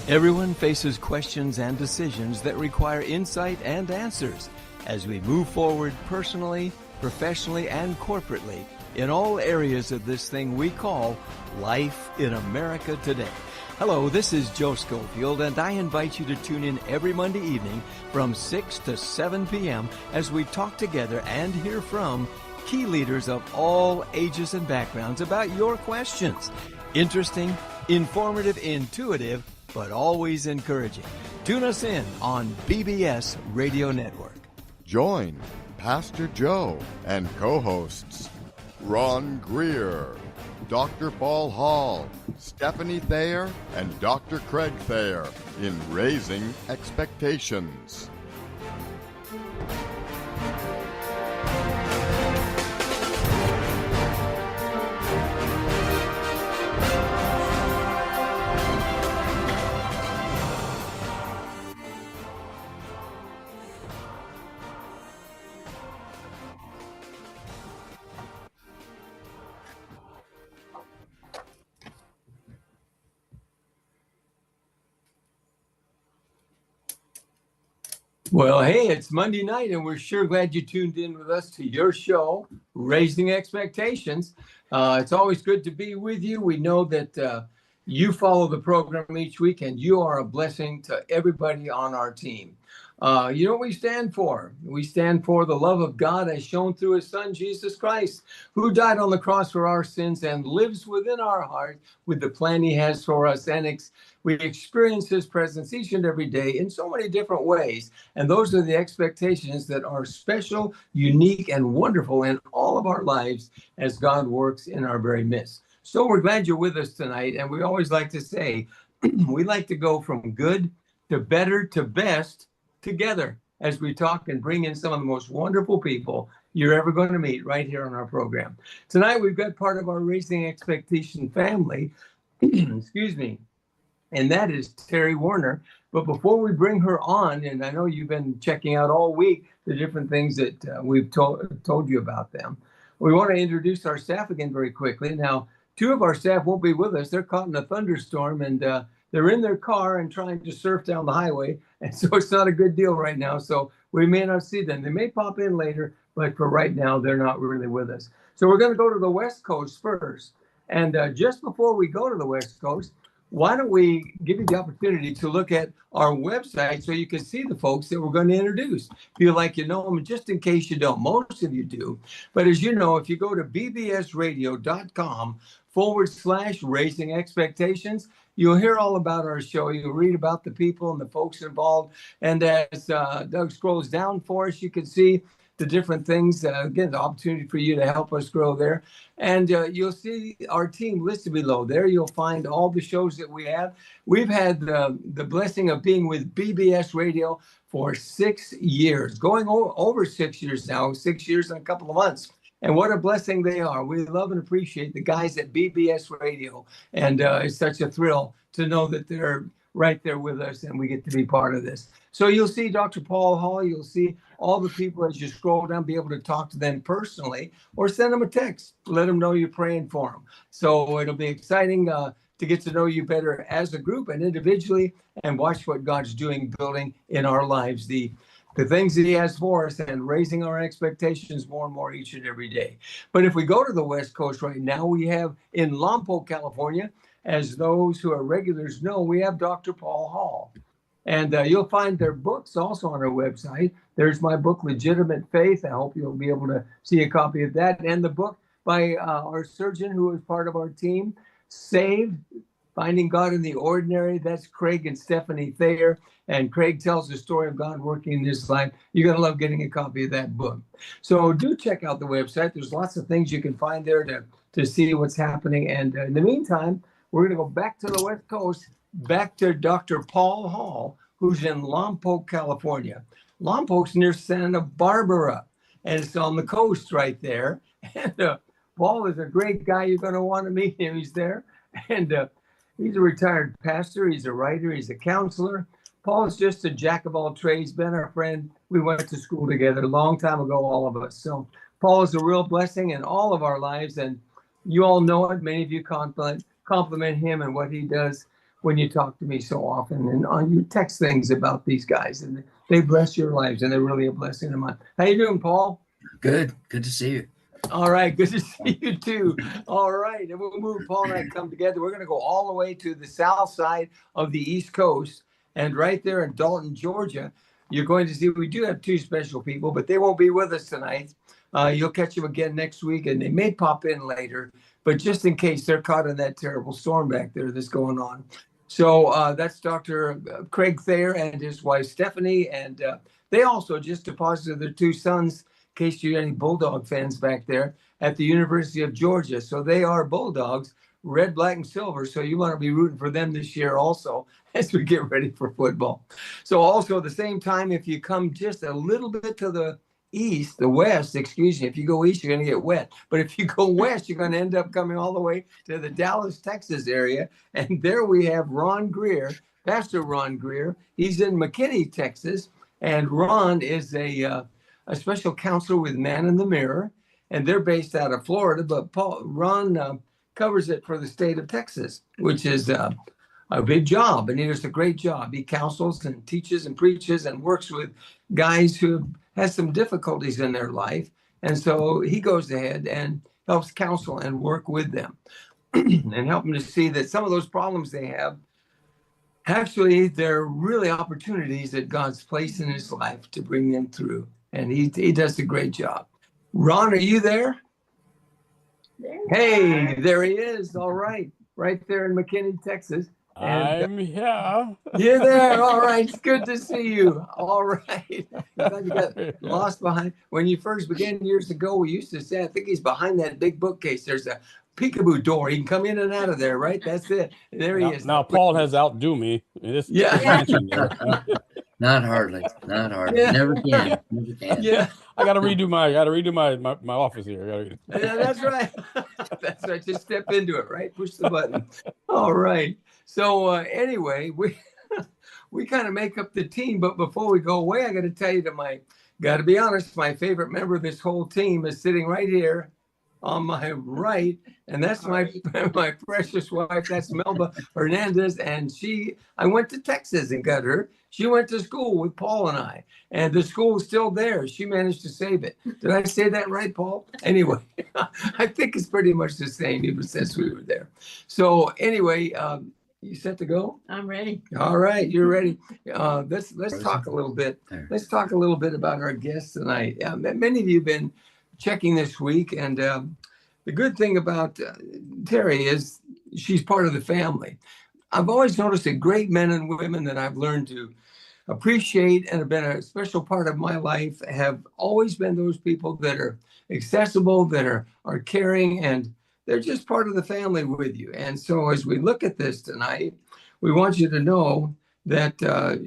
Everyone faces questions and decisions that require insight and answers as we move forward personally, professionally, and corporately in all areas of this thing we call life in America today. Hello, this is Joe Schofield, and I invite you to tune in every Monday evening from 6 to 7 p.m. as we talk together and hear from key leaders of all ages and backgrounds about your questions. Interesting, informative, intuitive, but always encouraging. Tune us in on BBS Radio Network. Join Pastor Joe and co-hosts Ron Greer, Dr. Paul Hall, Stephanie Thayer, and Dr. Craig Thayer in Raising Expectations. Well, hey, it's Monday night, and we're sure glad you tuned in with us to your show, Raising Expectations. It's always good to be with you. We know that you follow the program each week, and you are a blessing to everybody on our team. You know what we stand for? We stand for the love of God as shown through his son, Jesus Christ, who died on the cross for our sins and lives within our heart with the plan he has for us. And we experience his presence each and every day in so many different ways. And those are the expectations that are special, unique, and wonderful in all of our lives as God works in our very midst. So we're glad you're with us tonight. And we always like to say, we like to go from good to better to best together as we talk and bring in some of the most wonderful people you're ever going to meet right here on our program. Tonight, we've got part of our Raising Expectation family, excuse me, and that is Terry Warner. But before we bring her on, and I know you've been checking out all week the different things that we've told you about them, we want to introduce our staff again very quickly. Now, two of our staff won't be with us. They're caught in a thunderstorm, and they're in their car and trying to surf down the highway. And so it's not a good deal right now. So we may not see them. They may pop in later, but for right now, they're not really with us. So we're going to go to the West Coast first. And just before we go to the West Coast, why don't we give you the opportunity to look at our website so you can see the folks that we're going to introduce. Feel like you know them, just in case you don't. Most of you do. But as you know, if you go to bbsradio.com/raising expectations, you'll hear all about our show. You'll read about the people and the folks involved. And as Doug scrolls down for us, you can see the different things. Again, the opportunity for you to help us grow there. And you'll see our team listed below. There you'll find all the shows that we have. We've had the blessing of being with BBS Radio for 6 years, going over 6 years now, 6 years and a couple of months. And what a blessing they are. We love and appreciate the guys at BBS Radio. And it's such a thrill to know that they're right there with us and we get to be part of this. So you'll see Dr. Paul Hall. You'll see all the people as you scroll down, be able to talk to them personally or send them a text. Let them know you're praying for them. So it'll be exciting to get to know you better as a group and individually and watch what God's doing, building in our lives, the things that he has for us and raising our expectations more and more each and every day. But if we go to the West Coast right now, we have in Lompoc, California, as those who are regulars know, we have Dr. Paul Hall. And you'll find their books also on our website. There's my book, Legitimate Faith. I hope you'll be able to see a copy of that. And the book by our surgeon who is part of our team, Saved, Finding God in the Ordinary. That's Craig and Stephanie Thayer. And Craig tells the story of God working in this life. You're going to love getting a copy of that book. So do check out the website. There's lots of things you can find there to see what's happening. And in the meantime, we're going to go back to the West Coast, back to Dr. Paul Hall, who's in Lompoc, California. Lompoc's near Santa Barbara, and it's on the coast right there. And Paul is a great guy. You're going to want to meet him. He's there. And he's a retired pastor. He's a writer. He's a counselor. Paul is just a jack of all trades, been our friend. We went to school together a long time ago, all of us. So Paul is a real blessing in all of our lives. And you all know it. Many of you compliment him and what he does when you talk to me so often, and you text things about these guys, and they bless your lives, and they're really a blessing to mine. How you doing, Paul? Good to see you. All right, good to see you too. All right, and we'll move. Paul and I come together. We're going to go all the way to the south side of the East Coast, and right there in Dalton, Georgia, you're going to see we do have two special people, but they won't be with us tonight. You'll catch them again next week, and they may pop in later, but just in case they're caught in that terrible storm back there that's going on. So that's Dr. Craig Thayer and his wife Stephanie, and they also just deposited their two sons, in case you're any Bulldog fans back there, at the University of Georgia. So they are Bulldogs, red, black, and silver. So you want to be rooting for them this year also as we get ready for football. So also at the same time, if you come just a little bit to the west, excuse me, if you go east, you're going to get wet. But if you go west, you're going to end up coming all the way to the Dallas, Texas area. And there we have Ron Greer, Pastor Ron Greer. He's in McKinney, Texas. And Ron is a special counselor with Man in the Mirror. And they're based out of Florida. But Ron covers it for the state of Texas, which is a big job. And he does a great job. He counsels and teaches and preaches and works with guys who has some difficulties in their life. And so he goes ahead and helps counsel and work with them and help them to see that some of those problems they have, actually, they're really opportunities that God's placed in his life to bring them through. And he does a great job. Ron, are you there? Hey, there he is. All right. Right there in McKinney, Texas. And, I'm here. You're there. All right. It's good to see you. All right. You got lost behind. When you first began years ago, we used to say, I think he's behind that big bookcase. There's a peekaboo door. He can come in and out of there, right? That's it. There he is. Now Paul has outdo me. Yeah. Not hardly. Yeah. Never can. Yeah. I gotta redo my office here. Yeah, that's right. That's right. Just step into it, right? Push the button. All right. So anyway, we kind of make up the team. But before we go away, I got to tell you got to be honest, my favorite member of this whole team is sitting right here on my right, and that's my precious wife. That's Melba Hernandez, and I went to Texas and got her. She went to school with Paul and I, and the school is still there. She managed to save it. Did I say that right, Paul? Anyway, I think it's pretty much the same even since we were there. So anyway, you set to go? I'm ready. All right, you're ready. Let's talk a little bit. Let's talk a little bit about our guests tonight. Many of you have been checking this week, and the good thing about Terry is she's part of the family. I've always noticed that great men and women that I've learned to appreciate and have been a special part of my life have always been those people that are accessible, that are caring, and they're just part of the family with you. And so as we look at this tonight, we want you to know that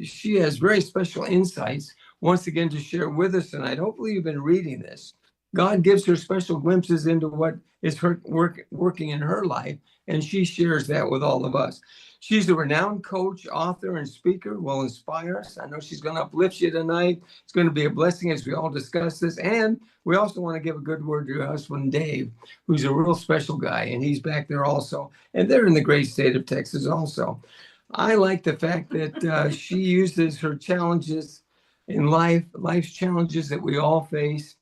she has very special insights once again to share with us tonight. Hopefully you've been reading this. God gives her special glimpses into what is working in her life, and she shares that with all of us. She's a renowned coach, author, and speaker, will inspire us. I know she's going to uplift you tonight. It's going to be a blessing as we all discuss this. And we also want to give a good word to her husband, Dave, who's a real special guy, and he's back there also. And they're in the great state of Texas also. I like the fact that she uses her challenges in life's challenges that we all face,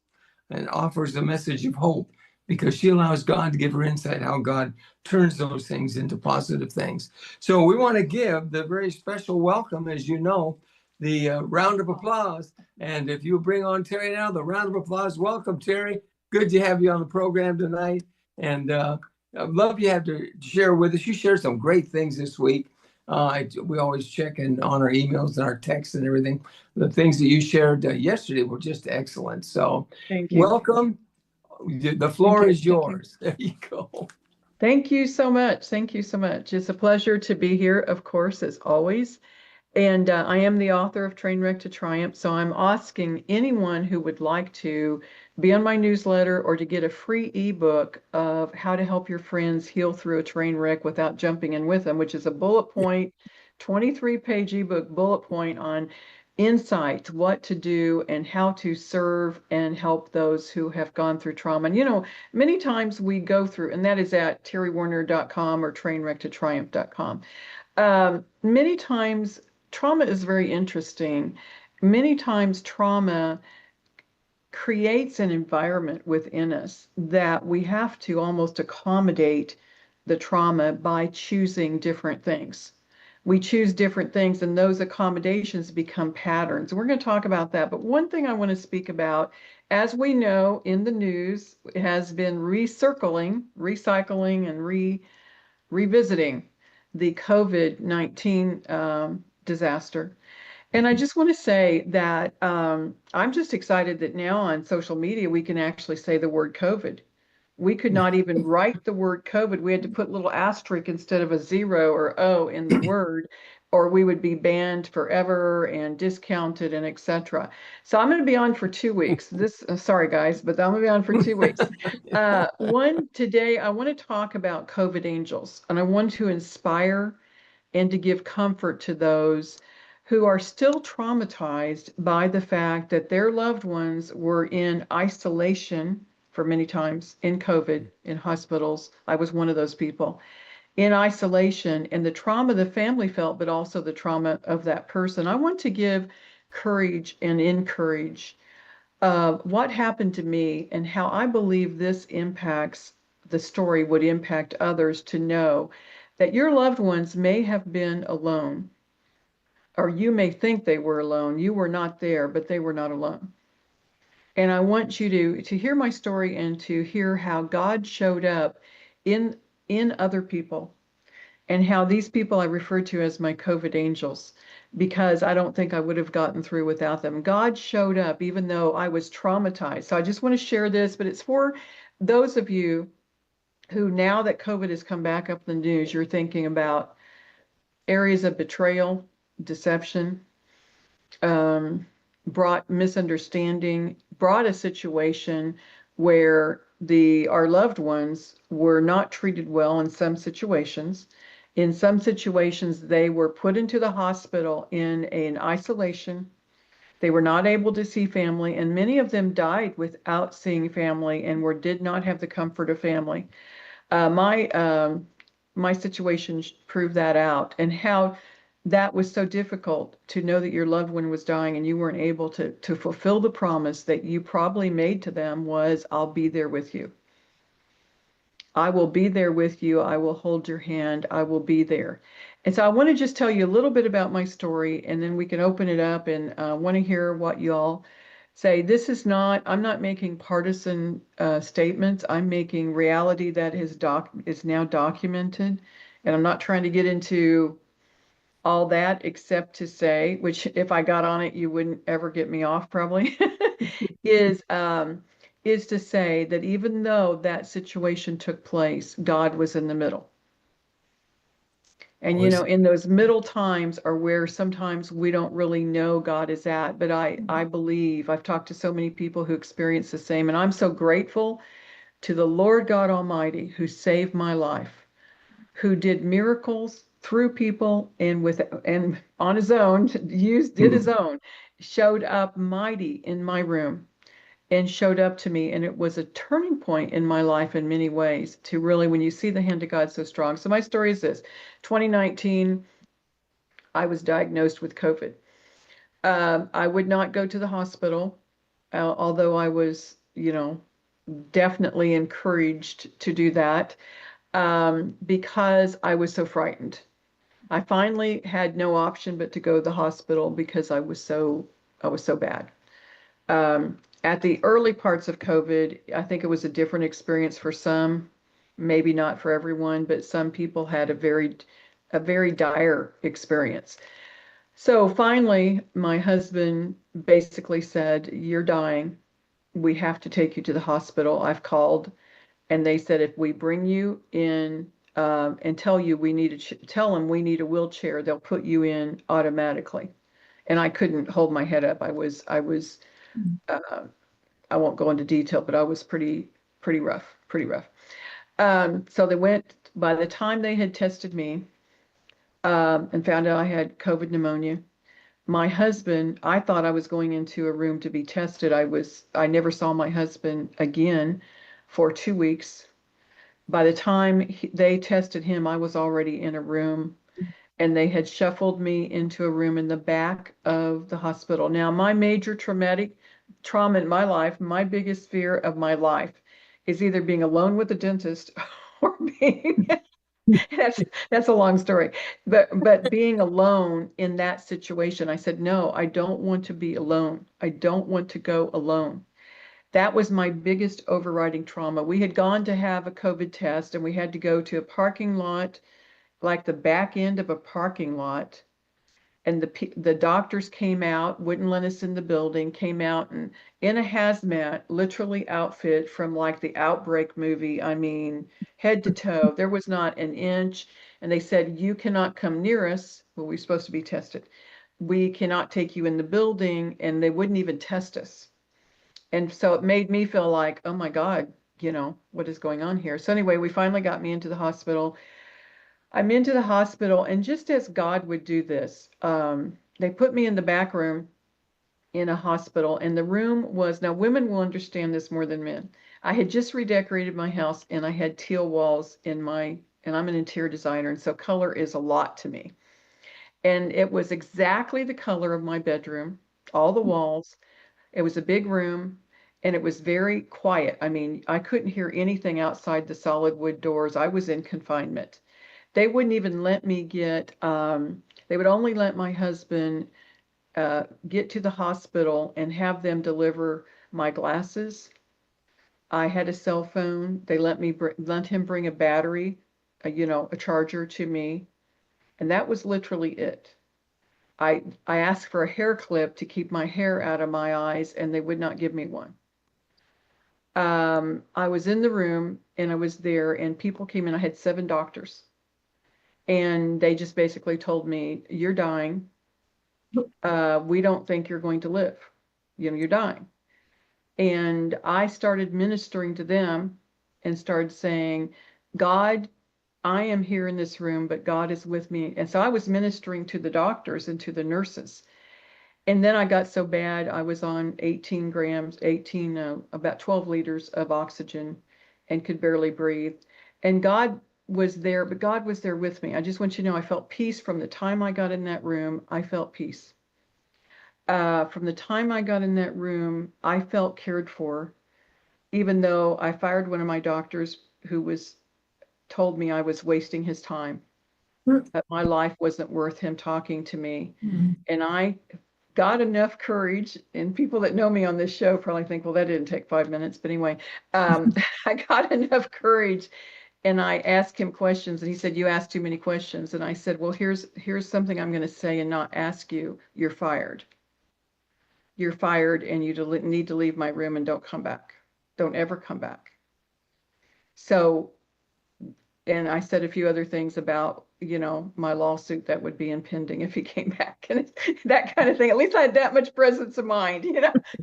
and offers a message of hope, because she allows God to give her insight how God turns those things into positive things. So we want to give the very special welcome, as you know, the round of applause. And if you bring on Terry now, the round of applause. Welcome, Terry. Good to have you on the program tonight. And I'd love you have to share with us. You shared some great things this week. We always check in on our emails and our texts and everything. The things that you shared yesterday were just excellent. So Thank you. Welcome. The floor is yours. There you go. Thank you so much. Thank you so much. It's a pleasure to be here, of course, as always. And I am the author of Trainwreck to Triumph. So I'm asking anyone who would like to be on my newsletter or to get a free ebook of how to help your friends heal through a train wreck without jumping in with them, which is a bullet point, 23-page ebook bullet point on insights, what to do and how to serve and help those who have gone through trauma. And, you know, many times we go through, and that is at terrywarner.com or trainwrecktotriumph.com. Many times, trauma is very interesting. Many times, trauma creates an environment within us that we have to almost accommodate the trauma by choosing different things. We choose different things, and those accommodations become patterns. We're going to talk about that. But one thing I want to speak about, as we know in the news, it has been recycling, and revisiting the COVID-19 disaster. And I just want to say that I'm just excited that now on social media, we can actually say the word COVID. We could not even write the word COVID. We had to put little asterisk instead of a 0 or O in the word, or we would be banned forever and discounted and etc. So I'm going to be on for 2 weeks. Sorry guys, but I'm going to be on for 2 weeks. Today, I want to talk about COVID angels, and I want to inspire and to give comfort to those who are still traumatized by the fact that their loved ones were in isolation for many times in COVID, in hospitals. I was one of those people in isolation, and the trauma the family felt, but also the trauma of that person. I want to give courage and encourage what happened to me and how I believe this impacts the story would impact others, to know that your loved ones may have been alone, or you may think they were alone. You were not there, but they were not alone. And I want you to hear my story and to hear how God showed up in other people, and how these people I refer to as my COVID angels, because I don't think I would have gotten through without them. God showed up even though I was traumatized. So I just want to share this, but it's for those of you who, now that COVID has come back up in the news, you're thinking about areas of betrayal, deception, brought misunderstanding, brought a situation where our loved ones were not treated well in some situations. In some situations, they were put into the hospital in an isolation. They were not able to see family, and many of them died without seeing family and did not have the comfort of family. My situation proved that out, and how that was so difficult to know that your loved one was dying and you weren't able to fulfill the promise that you probably made to them was, I'll be there with you. I will be there with you. I will hold your hand. I will be there. And so I want to just tell you a little bit about my story, and then we can open it up, and want to hear what y'all say. I'm not making partisan statements. I'm making reality that is now documented. And I'm not trying to get into all that, except to say, which if I got on it, you wouldn't ever get me off probably, is to say that even though that situation took place, God was in the middle. And, in those middle times are where sometimes we don't really know God is at. But I believe, I've talked to so many people who experience the same. And I'm so grateful to the Lord God Almighty, who saved my life, who did miracles through people and on his own, did his own, showed up mighty in my room and showed up to me. And it was a turning point in my life in many ways, to really, when you see the hand of God so strong. So my story is this: 2019, I was diagnosed with COVID. I would not go to the hospital, although I was, definitely encouraged to do that, because I was so frightened. I finally had no option but to go to the hospital because I was so bad. At the early parts of COVID, I think it was a different experience for some, maybe not for everyone, but some people had a very dire experience. So finally, my husband basically said, "You're dying. We have to take you to the hospital." I've called, and they said, if we bring you in and tell them we need a wheelchair, they'll put you in automatically. And I couldn't hold my head up. I won't go into detail, but I was pretty rough. So they went. By the time they had tested me and found out I had COVID pneumonia, my husband, I thought I was going into a room to be tested. I never saw my husband again for 2 weeks. By the time they tested him, I was already in a room, and they had shuffled me into a room in the back of the hospital. Now, my major traumatic trauma in my life, my biggest fear of my life is either being alone with a dentist or being that's a long story. But being alone in that situation, I said, no, I don't want to be alone. I don't want to go alone. That was my biggest overriding trauma. We had gone to have a COVID test and we had to go to a parking lot, like the back end of a parking lot. And the doctors came out, wouldn't let us in the building, came out and in a hazmat, literally outfit from like the Outbreak movie. I mean, head to toe. There was not an inch. And they said, you cannot come near us. Well, we're supposed to be tested. We cannot take you in the building. And they wouldn't even test us. And so it made me feel like, oh my God, what is going on here? So anyway, we finally got me into the hospital. I'm into the hospital, and just as God would do this, they put me in the back room in a hospital, and the room was, now women will understand this more than men. I had just redecorated my house, and I had teal walls and I'm an interior designer, and so color is a lot to me. And it was exactly the color of my bedroom, all the walls. It was a big room, and it was very quiet. I mean, I couldn't hear anything outside the solid wood doors. I was in confinement. They wouldn't even let me they would only let my husband get to the hospital and have them deliver my glasses. I had a cell phone. They let him bring a battery, a charger to me. And that was literally it. I asked for a hair clip to keep my hair out of my eyes, and they would not give me one. I was in the room, and I was there, and people came in. I had 7 doctors. And they just basically told me, you're dying. We don't think you're going to live. You're dying. And I started ministering to them and started saying, God, I am here in this room, but God is with me. And so I was ministering to the doctors and to the nurses. And then I got so bad, I was on about 12 liters of oxygen and could barely breathe. And God was there, but God was there with me. I just want you to know I felt peace from the time I got in that room. I felt peace. From the time I got in that room, I felt cared for, even though I fired one of my doctors who told me I was wasting his time, that my life wasn't worth him talking to me. And I got enough courage, and people that know me on this show probably think, well, that didn't take 5 minutes. But anyway, I got enough courage. And I asked him questions, and he said, you asked too many questions. And I said, well, here's something I'm going to say and not ask you. You're fired. You're fired, and you need to leave my room and don't come back. Don't ever come back. So, and I said a few other things about, my lawsuit that would be impending if he came back and that kind of thing. At least I had that much presence of mind,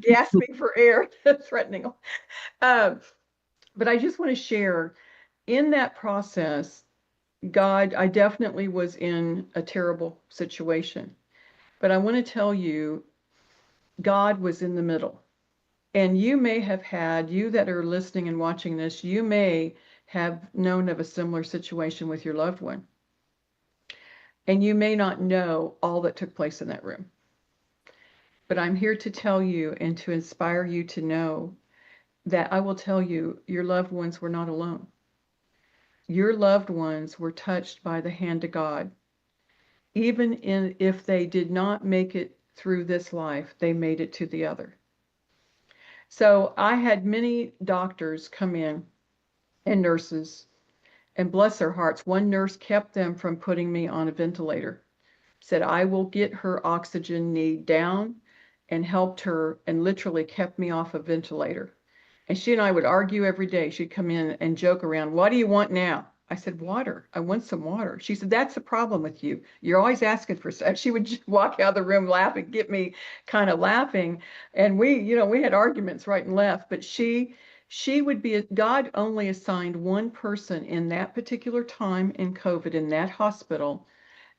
gasping for air, threatening. But I just want to share, in that process, I definitely was in a terrible situation. But I want to tell you, God was in the middle. And you that are listening and watching this, you may have known of a similar situation with your loved one. And you may not know all that took place in that room. But I'm here to tell you and to inspire you to know that I will tell you, your loved ones were not alone. Your loved ones were touched by the hand of God. Even if they did not make it through this life, they made it to the other. So I had many doctors come in and nurses, and bless their hearts, one nurse kept them from putting me on a ventilator. Said, I will get her oxygen need down, and helped her and literally kept me off a ventilator. And she and I would argue every day. She'd come in and joke around, what do you want now? I said, water. I want some water. She said, that's the problem with you. You're always asking for stuff. She would just walk out of the room laughing, get me kind of laughing. And we had arguments right and left, but she would be, God only assigned one person in that particular time in COVID in that hospital.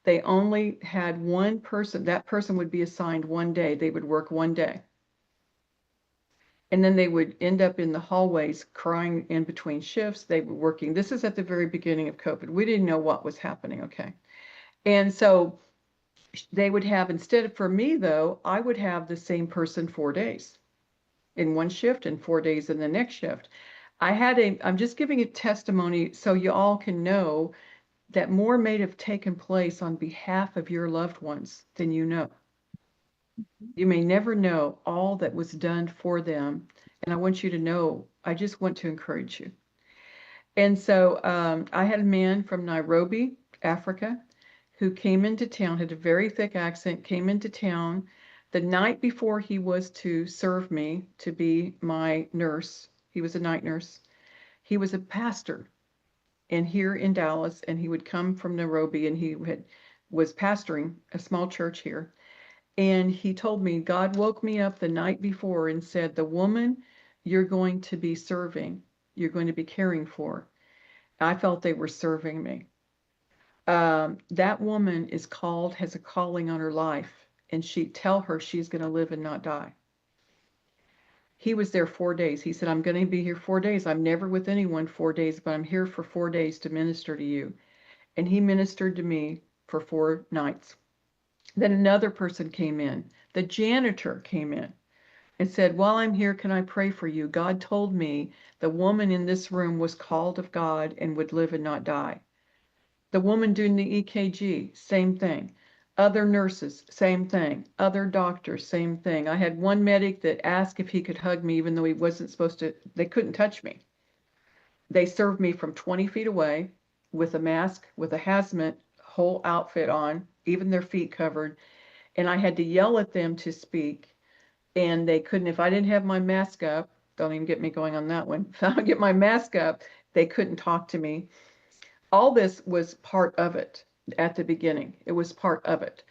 They only had one person. That person would be assigned one day. They would work one day. And then they would end up in the hallways crying in between shifts. They were working. This is at the very beginning of COVID. We didn't know what was happening, okay? And so they would have, instead of, for me though, I would have the same person 4 days in one shift and 4 days in the next shift. I'm just giving a testimony so you all can know that more may have taken place on behalf of your loved ones than you know. You may never know all that was done for them. And I want you to know, I just want to encourage you. And so I had a man from Nairobi, Africa, who came into town, had a very thick accent, came into town the night before he was to serve me to be my nurse. He was a night nurse. He was a pastor here in Dallas, and he would come from Nairobi, and was pastoring a small church here. And he told me, God woke me up the night before and said, the woman you're going to be serving, you're going to be caring for, I felt they were serving me. That woman has a calling on her life, and tell her she's going to live and not die. He was there 4 days. He said, I'm going to be here 4 days. I'm never with anyone 4 days, but I'm here for 4 days to minister to you. And he ministered to me for 4 nights. Then another person came in. The janitor came in and said, while I'm here, can I pray for you? God told me the woman in this room was called of God and would live and not die. The woman doing the EKG, same thing. Other nurses, same thing. Other doctors, same thing. I had one medic that asked if he could hug me, even though he wasn't supposed to. They couldn't touch me. They served me from 20 feet away with a mask, with a hazmat whole outfit on, even their feet covered. And I had to yell at them to speak. And they couldn't, if I didn't have my mask up, don't even get me going on that one. If I don't get my mask up, they couldn't talk to me. All this was part of it at the beginning. It was part of it.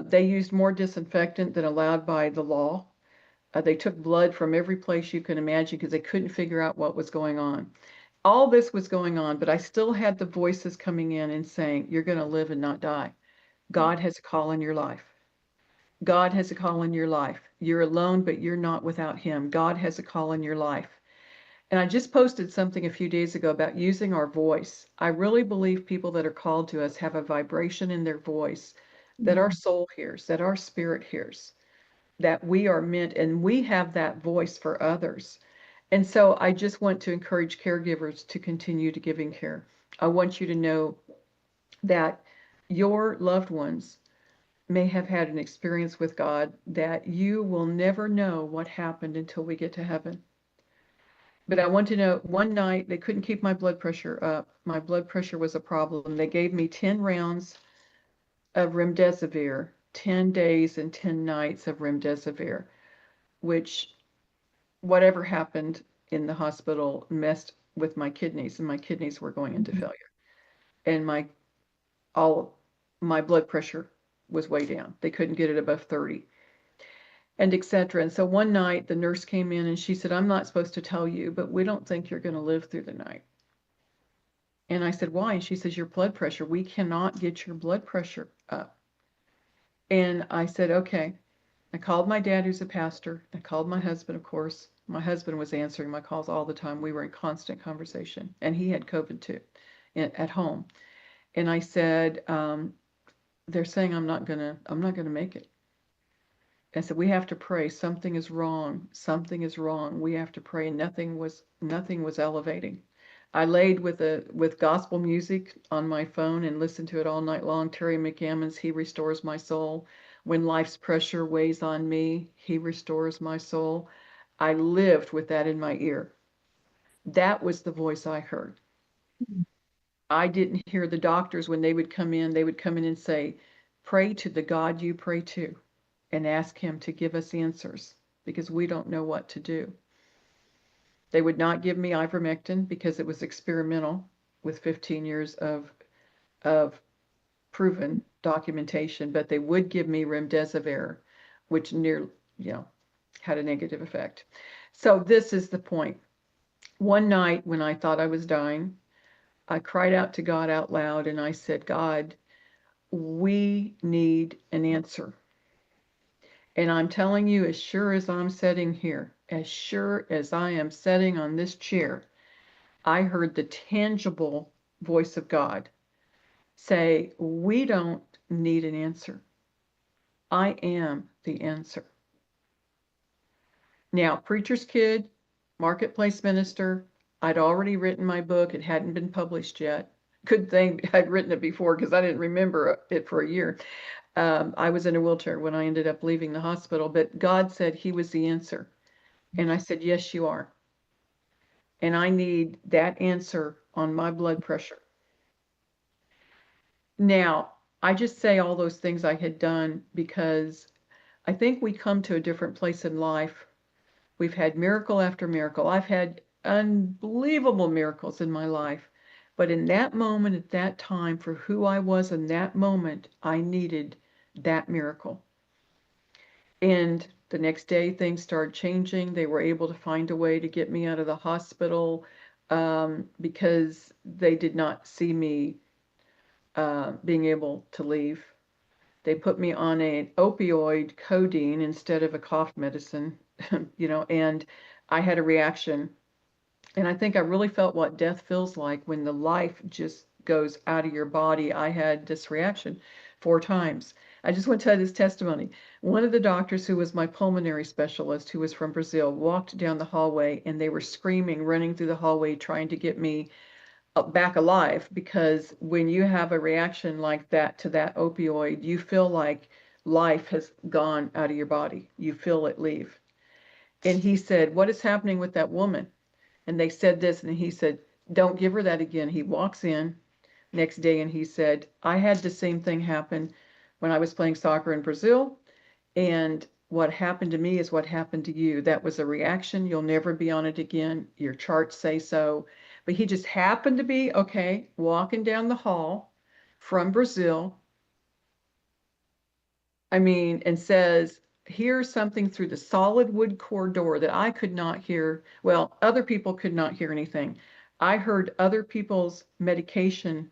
They used more disinfectant than allowed by the law. They took blood from every place you can imagine because they couldn't figure out what was going on. All this was going on, but I still had the voices coming in and saying, you're going to live and not die. God has a call in your life. God has a call in your life. You're alone, but you're not without him. God has a call in your life. And I just posted something a few days ago about using our voice. I really believe people that are called to us have a vibration in their voice that our soul hears, that our spirit hears, that we are meant, and we have that voice for others. And so I just want to encourage caregivers to continue to giving care. I want you to know that your loved ones may have had an experience with God that you will never know what happened until we get to heaven. But I want to know, one night they couldn't keep my blood pressure up. My blood pressure was a problem. They gave me 10 rounds of remdesivir, 10 days and 10 nights of remdesivir, which whatever happened in the hospital messed with my kidneys, and my kidneys were going into failure. And my blood pressure was way down. They couldn't get it above 30. And etc. And so one night the nurse came in and she said, I'm not supposed to tell you, but we don't think you're going to live through the night. And I said, why? And she says, your blood pressure. We cannot get your blood pressure up. And I said, okay. I called my dad, who's a pastor. I called my husband, of course. My husband was answering my calls all the time. We were in constant conversation. And he had COVID too at home. And I said, they're saying I'm not gonna make it. I said, we have to pray. Something is wrong. Something is wrong. We have to pray. And nothing was elevating. I laid with gospel music on my phone and listened to it all night long. Terry McGammon's He Restores My Soul. When life's pressure weighs on me, He restores my soul. I lived with that in my ear. That was the voice I heard. I didn't hear the doctors when they would come in and say, pray to the God you pray to. And ask him to give us answers because we don't know what to do. They would not give me ivermectin because it was experimental with 15 years of proven documentation, but they would give me remdesivir, which had a negative effect. So this is the point. One night when I thought I was dying, I cried out to God out loud and I said, God, we need an answer. And I'm telling you, as sure as I'm sitting here, as sure as I am sitting on this chair, I heard the tangible voice of God say, we don't need an answer. I am the answer. Now, preacher's kid, marketplace minister, I'd already written my book. It hadn't been published yet. Good thing I'd written it before because I didn't remember it for a year. I was in a wheelchair when I ended up leaving the hospital, but God said he was the answer. And I said, yes, you are. And I need that answer on my blood pressure. Now, I just say all those things I had done because I think we come to a different place in life. We've had miracle after miracle. I've had unbelievable miracles in my life. But in that moment, at that time, for who I was in that moment, I needed that miracle. And the next day, things started changing. They were able to find a way to get me out of the hospital because they did not see me being able to leave. They put me on an opioid codeine instead of a cough medicine, and I had a reaction. And I think I really felt what death feels like when the life just goes out of your body. I had this reaction 4 times. I just want to tell you this testimony. One of the doctors who was my pulmonary specialist, who was from Brazil, walked down the hallway and they were screaming, running through the hallway, trying to get me back alive, because when you have a reaction like that to that opioid, you feel like life has gone out of your body. You feel it leave. And he said, what is happening with that woman? And they said this, and he said, don't give her that again. He walks in next day and he said, I had the same thing happen when I was playing soccer in Brazil. And what happened to me is what happened to you. That was a reaction. You'll never be on it again. Your charts say so. But he just happened to be, walking down the hall from Brazil. And says, here's something through the solid wood core door that I could not hear. Well, other people could not hear anything. I heard other people's medication,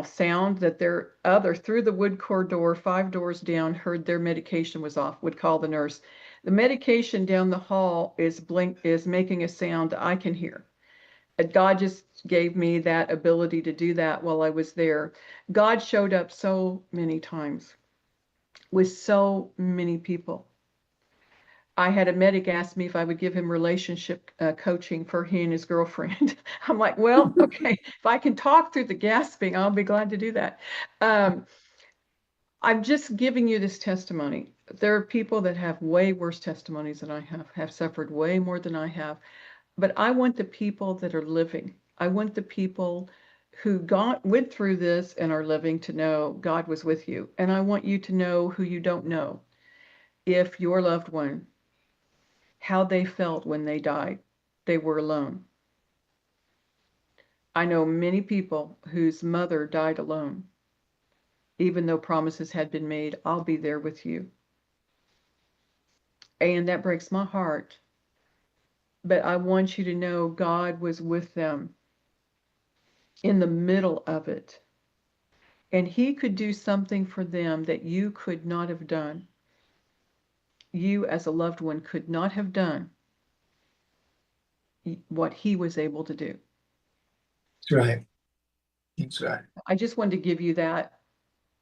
sound that through the wood core door, 5 doors down, heard their medication was off, would call the nurse. The medication down the hall is making a sound that I can hear. God just gave me that ability to do that while I was there. God showed up so many times with so many people. I had a medic ask me if I would give him relationship coaching for he and his girlfriend. I'm like, well, okay, if I can talk through the gasping, I'll be glad to do that. I'm just giving you this testimony. There are people that have way worse testimonies than I have suffered way more than I have. But I want the people that are living. I want the people who went through this and are living to know God was with you. And I want you to know who you don't know. If your loved one, how they felt when they died, they were alone. I know many people whose mother died alone. Even though promises had been made, I'll be there with you. And that breaks my heart. But I want you to know God was with them in the middle of it. And he could do something for them that you could not have done. You as a loved one could not have done what he was able to do. That's right. That's right. I just wanted to give you that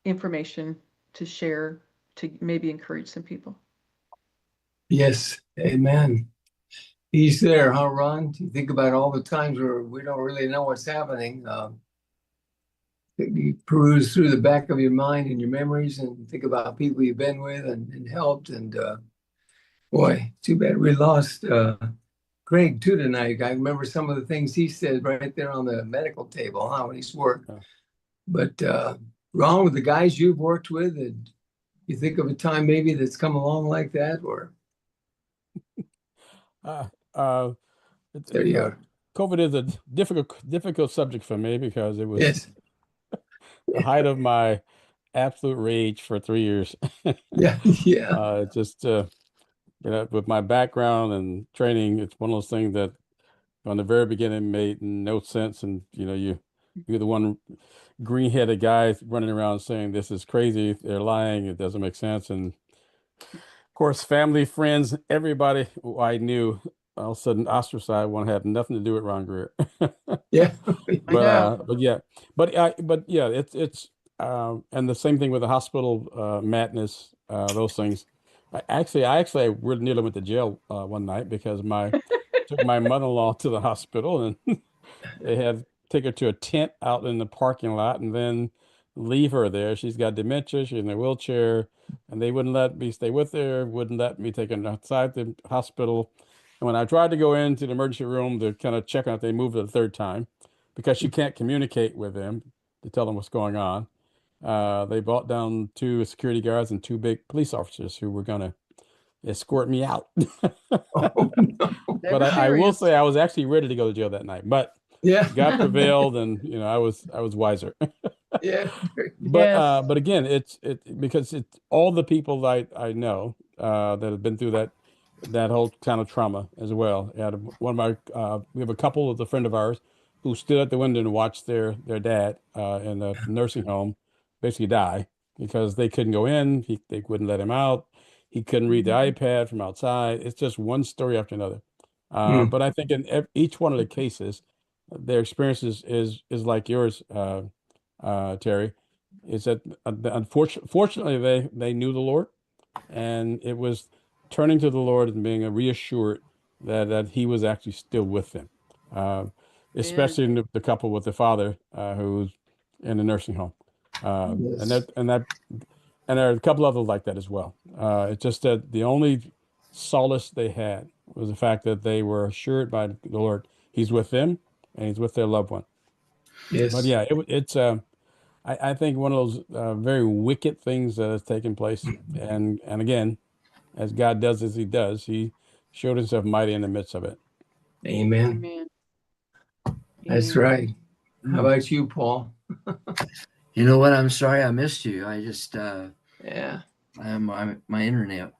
information to share, to maybe encourage some people. Yes. Amen. He's there, huh, Ron? You think about all the times where we don't really know what's happening. You peruse through the back of your mind and your memories and think about people you've been with and helped. And boy, too bad we lost Craig too tonight. I remember some of the things he said right there on the medical table, huh, when he's worked. But Ron, with the guys you've worked with, and you think of a time maybe that's come along like that, or There you go. COVID is a difficult subject for me because it was Yes. the height of my absolute rage for 3 years. Yeah. Yeah. With my background and training, it's one of those things that from the very beginning made no sense. And you're the one green-headed guy running around saying this is crazy, they're lying, it doesn't make sense. And of course, family, friends, everybody who I knew all of a sudden ostracized, one had nothing to do with Ron Greer. Yeah. But yeah, but yeah, it's and the same thing with the hospital madness, those things. I really nearly went to jail one night because took my mother-in-law to the hospital, and they had to take her to a tent out in the parking lot and then leave her there. She's got dementia, she's in a wheelchair, and they wouldn't let me stay with her, wouldn't let me take her outside the hospital. And when I tried to go into the emergency room to kind of check on it, they moved it a third time because she can't communicate with them to tell them what's going on. They brought down 2 security guards and 2 big police officers who were going to escort me out. Oh, no. But I will say I was actually ready to go to jail that night, but Yeah. God prevailed, and I was wiser. Yeah. But again, it's because it's all the people that I know that have been through that whole kind of trauma as well. We have a couple with a friend of ours who stood at the window and watched their dad in a nursing home basically die because they couldn't go in. They wouldn't let him out. He couldn't read the iPad from outside. It's just one story after another. But I think in each one of the cases, their experiences is like yours, Terry. Is that fortunately they knew the Lord, and it was turning to the Lord and being reassured that He was actually still with them, especially in the couple with the father who's in the nursing home, and there are a couple others like that as well. It's just that the only solace they had was the fact that they were assured by the Lord He's with them and He's with their loved one. Yes. But yeah, it's I think one of those very wicked things that has taken place, and again, as God does as He does, He showed Himself mighty in the midst of it. Amen. Amen. That's right. How about you, Paul? You know what? I'm sorry I missed you. I just Yeah. my internet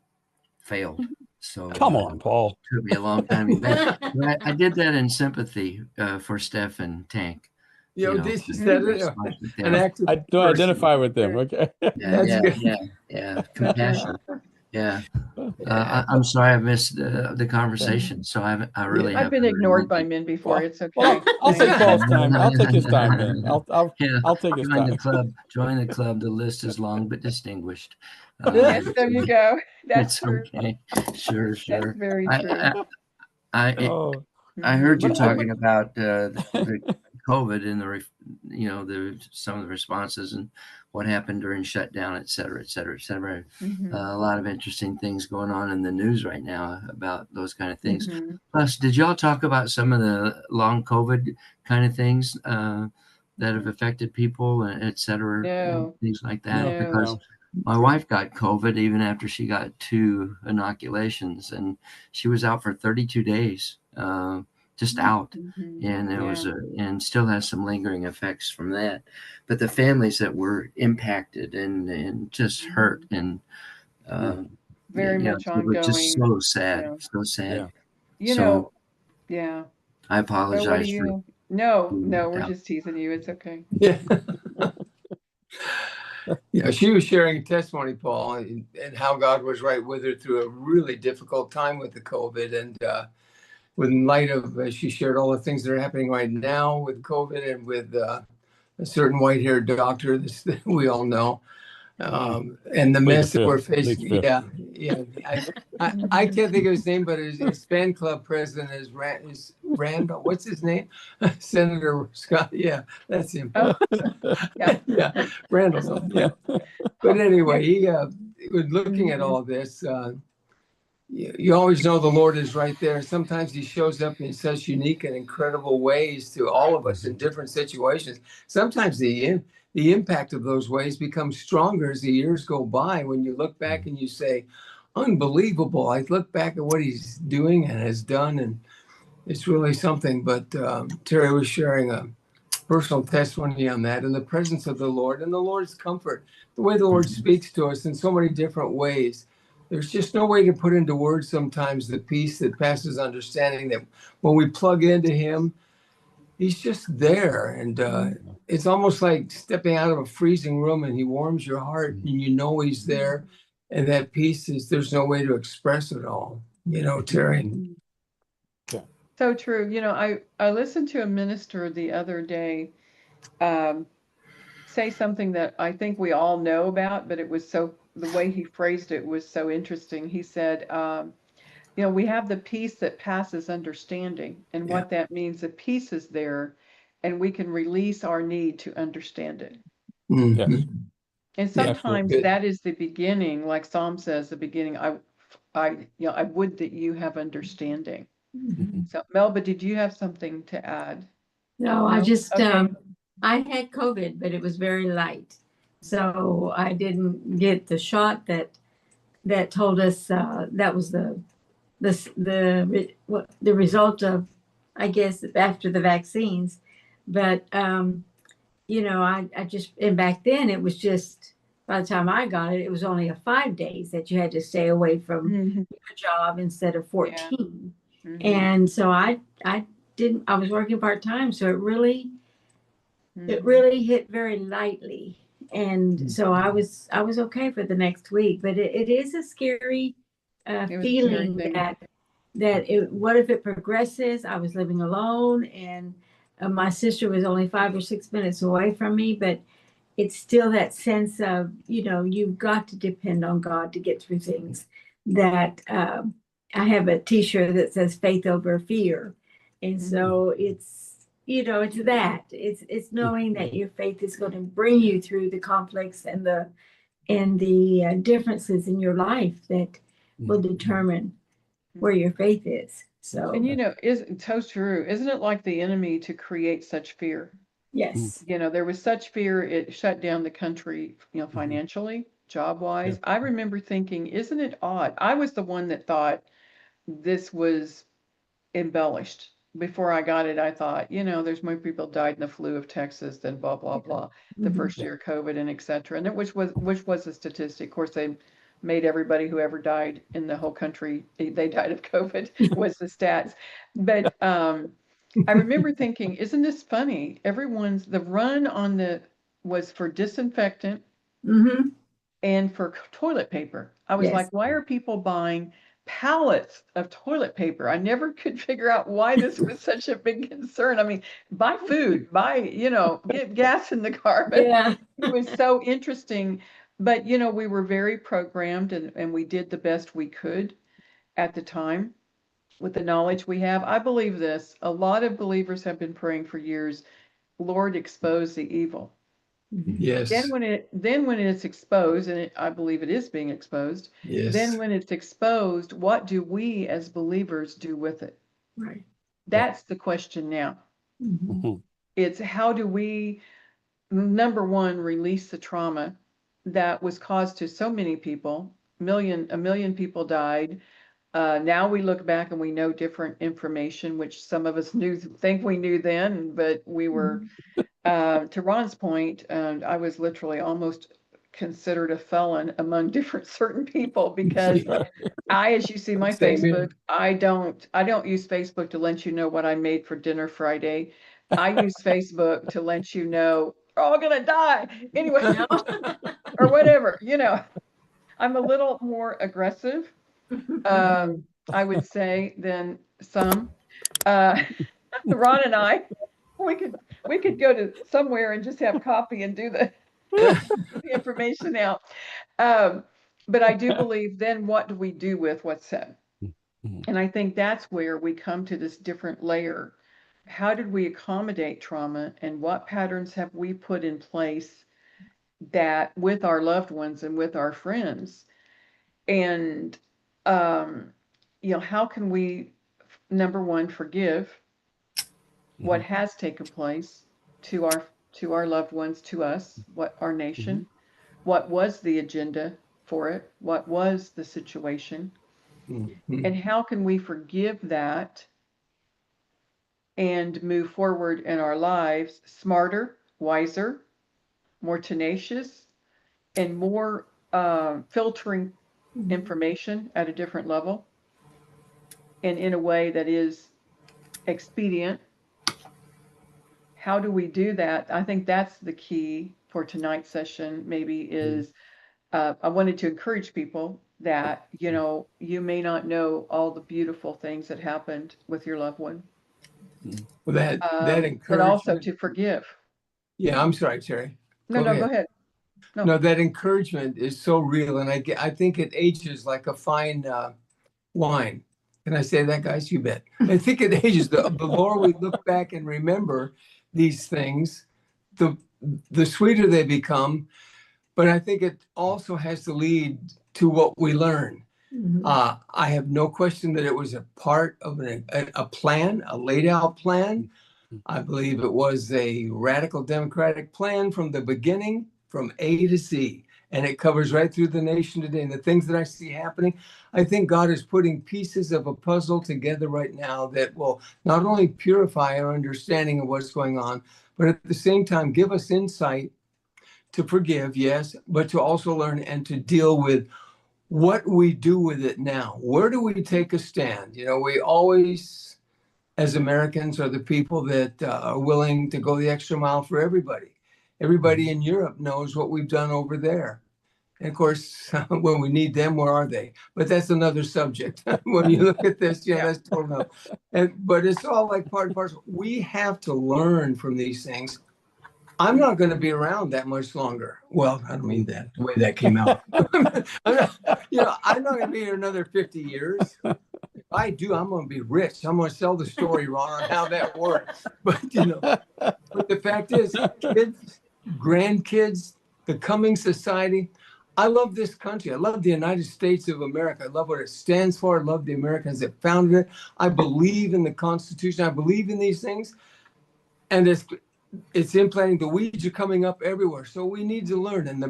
failed. So Come on, Paul. It took me a long time to get back. But I did that in sympathy for Steph and Tank. This is an active I don't identify with them. Okay. Yeah. Compassion. Yeah. I'm sorry I missed the conversation. So I really I've been ignored by men before. It's okay. Well, I'll take Paul's time. I'll take his time then. I'll take his time. Join the club. The list is long but distinguished. Yes, there you go. That's true. Okay. Sure. That's very true. I heard you talking about the COVID and some of the responses and what happened during shutdown, et cetera, et cetera, et cetera. A lot of interesting things going on in the news right now about those kind of things. Plus, did y'all talk about some of the long COVID kind of things that have affected people, et cetera, and things like that? Because my wife got COVID even after she got 2 inoculations, and she was out for 32 days. Just out, and it was and still has some lingering effects from that. But the families that were impacted and just hurt and very much ongoing. It was just so sad, so sad. I apologize. No, we're just teasing you. It's okay. Yeah. She was sharing a testimony, Paul, and how God was right with her through a really difficult time with the COVID, and in light of, she shared all the things that are happening right now with COVID and with a certain white-haired doctor that we all know, and the mess that we're facing. Yeah. I can't think of his name, but his fan club president is Randall. What's his name? Senator Scott. Yeah, that's him. Yeah, Randall. Yeah. But anyway, he was looking at all this. You always know the Lord is right there. Sometimes He shows up in such unique and incredible ways to all of us in different situations. Sometimes the impact of those ways becomes stronger as the years go by. When you look back and you say, unbelievable. I look back at what He's doing and has done, and it's really something. But Terry was sharing a personal testimony on that, in the presence of the Lord and the Lord's comfort, the way the Lord speaks to us in so many different ways. There's just no way to put into words sometimes the peace that passes understanding, that when we plug into Him, He's just there. And it's almost like stepping out of a freezing room and He warms your heart and you know He's there. And that peace there's no way to express it all, Terry. So So true. You know, I listened to a minister the other day say something that I think we all know about, but it was the way he phrased it was so interesting. He said, you know, we have the peace that passes understanding. And Yeah. what that means, the peace is there, and we can release our need to understand it. Yes, Mhm. And Yeah, sometimes good. that is the beginning, like Psalm says, the beginning, I would that you have understanding. Mhm. So Melba, did you have something to add? No, I No? just, Okay. I had COVID, but it was very light. So I didn't get the shot that told us that was the result of, I guess, after the vaccines. But you know, I just, and back then it was just, by the time I got it, it was only a 5 days that you had to stay away from Mhm. your job instead of Yeah. 14. Mhm. And so I didn't, I was working part time, so it really Mhm. hit very lightly. And so I was okay for the next week, but it is a scary It was a scary feeling thing. that what if it progresses? I was living alone, and my sister was only 5 or 6 minutes away from me, but it's still that sense of, you know, you've got to depend on God to get through things. That I have a T-shirt that says "Faith over fear," and so it's, you know, it's knowing that your faith is going to bring you through the conflicts and the differences in your life that will determine where your faith is. So And you know, is so true. Isn't it like the enemy to create such fear? yes, You know, there was such fear, it shut down the country, you know, financially, job yeah, wise. I remember thinking, isn't it odd? I was the one that thought this was embellished. Before I got it, I thought, you know, there's more people died in the flu of Texas than blah blah blah. The Mhm. first year of COVID and et cetera. And it which was a statistic. Of course, they made everybody who ever died in the whole country, they died of COVID was the stats. But I remember thinking, isn't this funny? The run on the was for disinfectant Mhm. and for toilet paper. I was like, Yes. why are people buying pallets of toilet paper? I never could figure out why this was such a big concern. I mean, buy food, you know, get gas in the car. But Yeah. it was so interesting. But, you know, we were very programmed and we did the best we could at the time with the knowledge we have. I believe this. A lot of believers have been praying for years, Lord, expose the evil. Yes. Then when it's exposed, and I believe it is being exposed, then Yes. when it's exposed, what do we as believers do with it? Right. yeah. That's the question now. Mhm. Mhm. It's how do we, number one, release the trauma that was caused to so many people. A million people died. Now we look back and we know different information, which some of us think we knew then, but we were. To Ron's point, I was literally almost considered a felon among different certain people because as you see my Same here. Facebook, I don't use Facebook to let you know what I made for dinner Friday. I use Facebook to let you know we're all gonna die anyway, No. or whatever. You know, I'm a little more aggressive, I would say, than some. Uh, Ron and I, we could we could go to somewhere and just have coffee and do the information out. Um, but I do believe then what do we do with what's said? Mhm. And I think that's where we come to this different layer. How did we accommodate trauma and what patterns have we put in place that with our loved ones and with our friends? And um, you know, how can we number one forgive what has taken place to our loved ones, to us, what our Mhm. nation, what was the agenda for it, what was the situation, Mhm. and how can we forgive that and move forward in our lives smarter, wiser, more tenacious, and more filtering information at a different level and in a way that is expedient. How do we do that? I think that's the key for tonight's session, maybe, is I wanted to encourage people that, you know, you may not know all the beautiful things that happened with your loved one. Well, that encouragement. But also to forgive. Yeah, I'm sorry, Terry. Go ahead. No, that encouragement is so real, and I think it ages like a fine wine. Can I say that, guys? You bet. I think it ages. The more we look back and remember these things, the sweeter they become. But I think it also has to lead to what we learn. I have no question that it was a part of a plan, a laid out plan. I believe it was a radical democratic plan from the beginning, from A to Z. And it covers right through the nation today. And the things that I see happening, I think God is putting pieces of a puzzle together right now that will not only purify our understanding of what's going on, but at the same time give us insight to forgive, yes, but to also learn and to deal with what we do with it now. Where do we take a stand? You know, we always, as Americans, are the people that are willing to go the extra mile for everybody. Everybody in Europe knows what we've done over there. And of course, when we need them, where are they? But that's another subject. When you look at this, that's total enough. But it's all like part and parcel. We have to learn from these things. I'm not going to be around that much longer. Well, I don't mean that the way that came out. I'm not going to be here another 50 years. If I do, I'm going to be rich. I'm going to sell the story, Ron, on how that works. But but the fact is, kids, grandkids, the coming society. I love this country. I love the United States of America. I love what it stands for. I love the Americans that founded it. I believe in the Constitution. I believe in these things. And it's implanting. The weeds are coming up everywhere. So we need to learn. And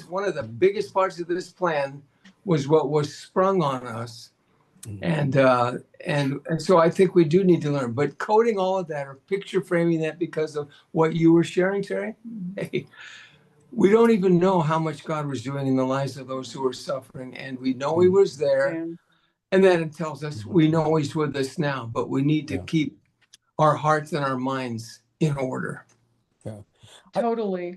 one of the biggest parts of this plan was what was sprung on us. And so I think we do need to learn. But coding all of that or picture framing that because of what you were sharing, Terry, hey, we don't even know how much God was doing in the lives of those who were suffering. And we know he was there. And then it tells us we know he's with us now, but we need to keep our hearts and our minds in order. Yeah. Totally.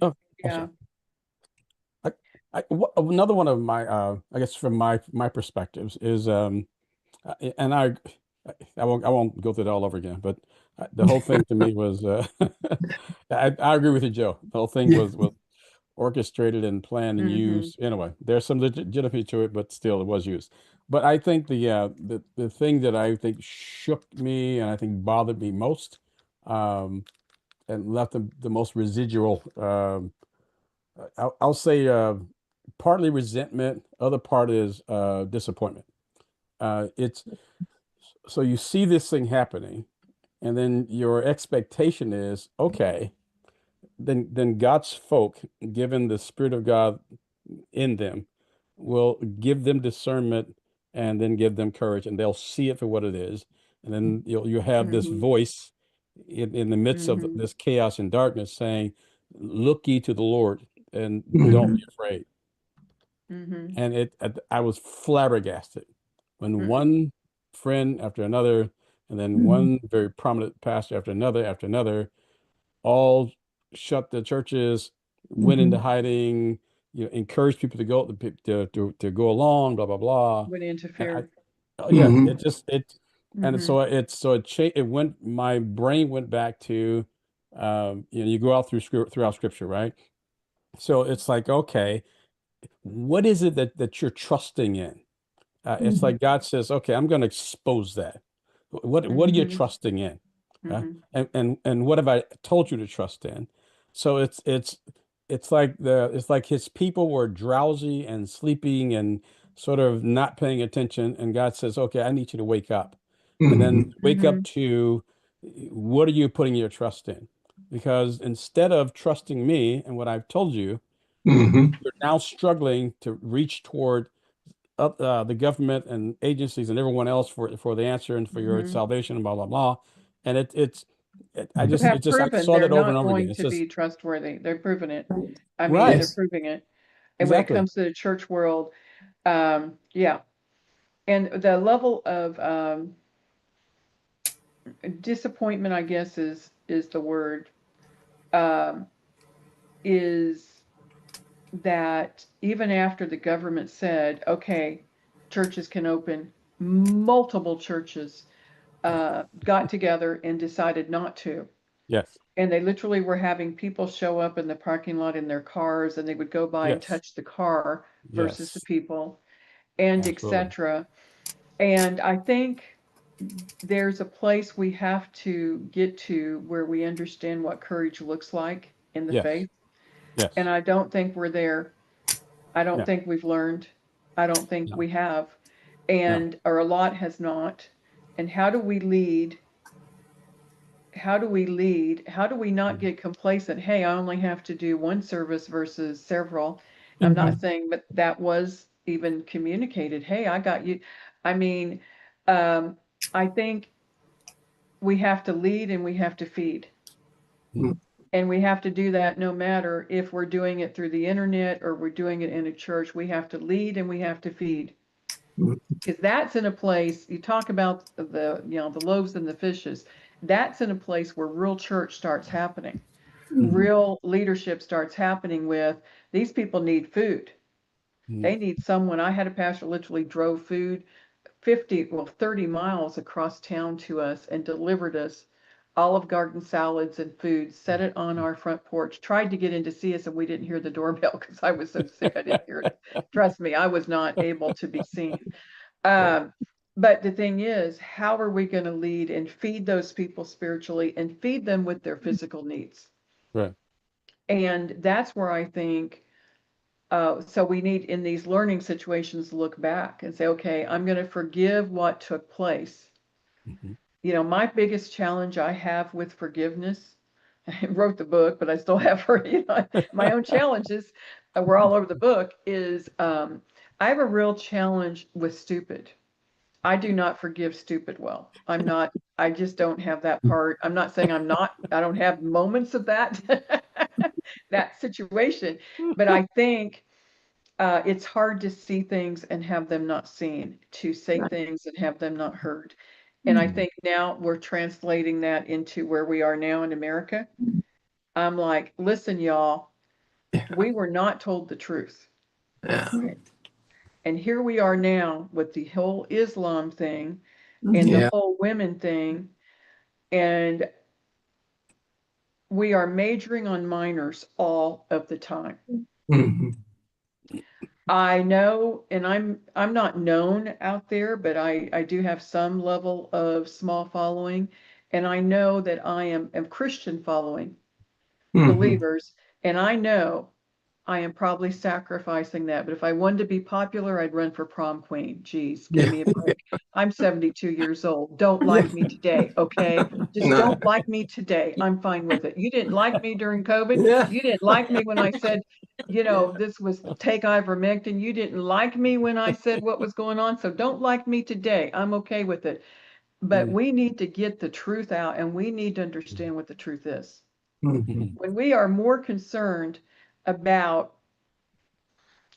Another one of my, I guess from my perspectives is, and I won't go through that all over again, but the whole thing to me was, I agree with you, Joe. The whole thing was orchestrated and planned and used. Anyway, there's some legitimacy to it, but still it was used. But I think the thing that I think shook me and I think bothered me most, and left the most residual, I'll say partly resentment, other part is disappointment. It's so you see this thing happening, and then your expectation is, okay, then God's folk, given the Spirit of God in them, will give them discernment and then give them courage, and they'll see it for what it is. And then you'll have this voice in the midst of this chaos and darkness saying, look ye to the Lord and don't be afraid. And I was flabbergasted when one friend after another, and then one very prominent pastor after another, all shut the churches, went into hiding, encouraged people to go along, blah blah blah. Would interfere. My brain went back to, you go out throughout Scripture, right? So it's like, okay, what is it that you're trusting in? It's like God says, okay, I'm going to expose that. What are you trusting in? And what have I told you to trust in? So it's like his people were drowsy and sleeping and sort of not paying attention, and God says, okay, I need you to wake up. And then wake up to, what are you putting your trust in? Because instead of trusting me and what I've told you, you're now struggling to reach toward the government and agencies and everyone else for the answer and for your salvation and blah blah blah. And I saw it over and over again. They're not going to be trustworthy. They're proving it. I mean, they're proving it. And when it comes to the church world, and the level of disappointment, I guess is the word, is that even after the government said, okay, churches can open. Multiple churches got together and decided not to. Yes. And they literally were having people show up in the parking lot in their cars, and they would go by and Yes. touch the car versus the Yes. people, and Absolutely. etc. And I think there's a place we have to get to where we understand what courage looks like in the Yes. faith. Yes. And I don't think we're there. I don't Yeah. think we've learned. I don't think No. we have. And or a lot has not. And how do we lead? How do we lead? How do we not get complacent? Hey, I only have to do one service versus several. I'm not saying that that was even communicated. Hey, I got you. I mean, I think we have to lead and we have to feed. And we have to do that no matter if we're doing it through the internet or we're doing it in a church. We have to lead and we have to feed. Because that's in a place, you talk about the loaves and the fishes. That's in a place where real church starts happening. Real leadership starts happening with these people need food. They need someone. I had a pastor literally drove food 30 miles across town to us and delivered us Olive Garden salads and food, set it on our front porch, tried to get in to see us, and we didn't hear the doorbell because I was so sick I didn't hear it. Trust me, I was not able to be seen. But the thing is, how are we going to lead and feed those people spiritually and feed them with their physical needs? Right. And that's where I think, so we need in these learning situations, look back and say, okay, I'm going to forgive what took place. My biggest challenge I have with forgiveness, I wrote the book, but I still have my own challenges. We're all over the book I have a real challenge with stupid. I do not forgive stupid well. I just don't have that part. I'm not saying I don't have moments of that, that situation, but I think it's hard to see things and have them not seen, to say things and have them not heard. And I think now we're translating that into where we are now in America. I'm like, listen, y'all, we were not told the truth. Yeah. And here we are now with the whole Islam thing and the whole women thing. And we are majoring on minors all of the time. I know, and I'm not known out there, but I do have some level of small following, and I know that I am Christian following believers, and I know I am probably sacrificing that. But if I wanted to be popular, I'd run for prom queen. Geez, give me a break. I'm 72 years old. Don't like me today, okay? Just don't like me today. I'm fine with it. You didn't like me during COVID. You didn't like me when I said, this was take ivermectin. You didn't like me when I said what was going on. So don't like me today. I'm okay with it. But we need to get the truth out, and we need to understand what the truth is. When we are more concerned about,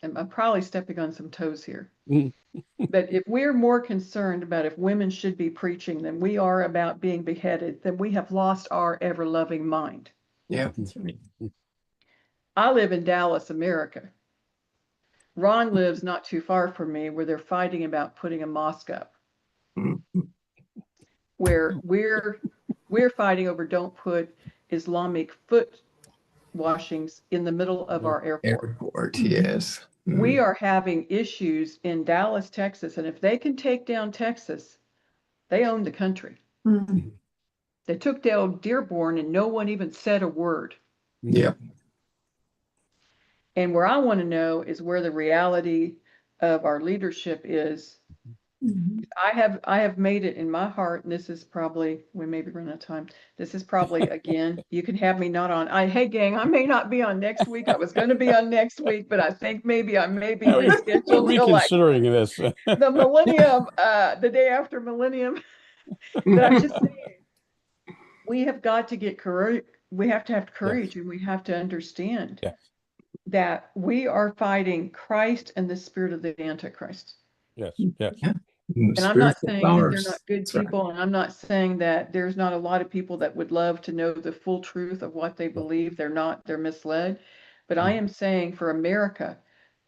and I'm probably stepping on some toes here, but if we're more concerned about if women should be preaching than we are about being beheaded, then we have lost our ever-loving mind. Yeah, that's right. I live in Dallas, America. Ron lives not too far from me, where they're fighting about putting a mosque up. Where we're fighting over don't put Islamic foot washings in the middle of our airport. Yes. We are having issues in Dallas, Texas, and if they can take down Texas, they own the country. They took down Dearborn and no one even said a word. Yep. And where I want to know is where the reality of our leadership is. I have made it in my heart, and this is probably, we may be running out of time. This is probably, again, you can have me not on. Hey gang, I may not be on next week. I was going to be on next week, but I think maybe I may be rescheduled till reconsidering this. The millennium, the day after millennium. But I'm just saying, we have got to get courage. We have to have courage, and we have to understand that we are fighting Christ and the spirit of the Antichrist. Yes. And I'm not saying that they're not good people, and I'm not saying that there's not a lot of people that would love to know the full truth of what they believe. They're misled. But I am saying for America,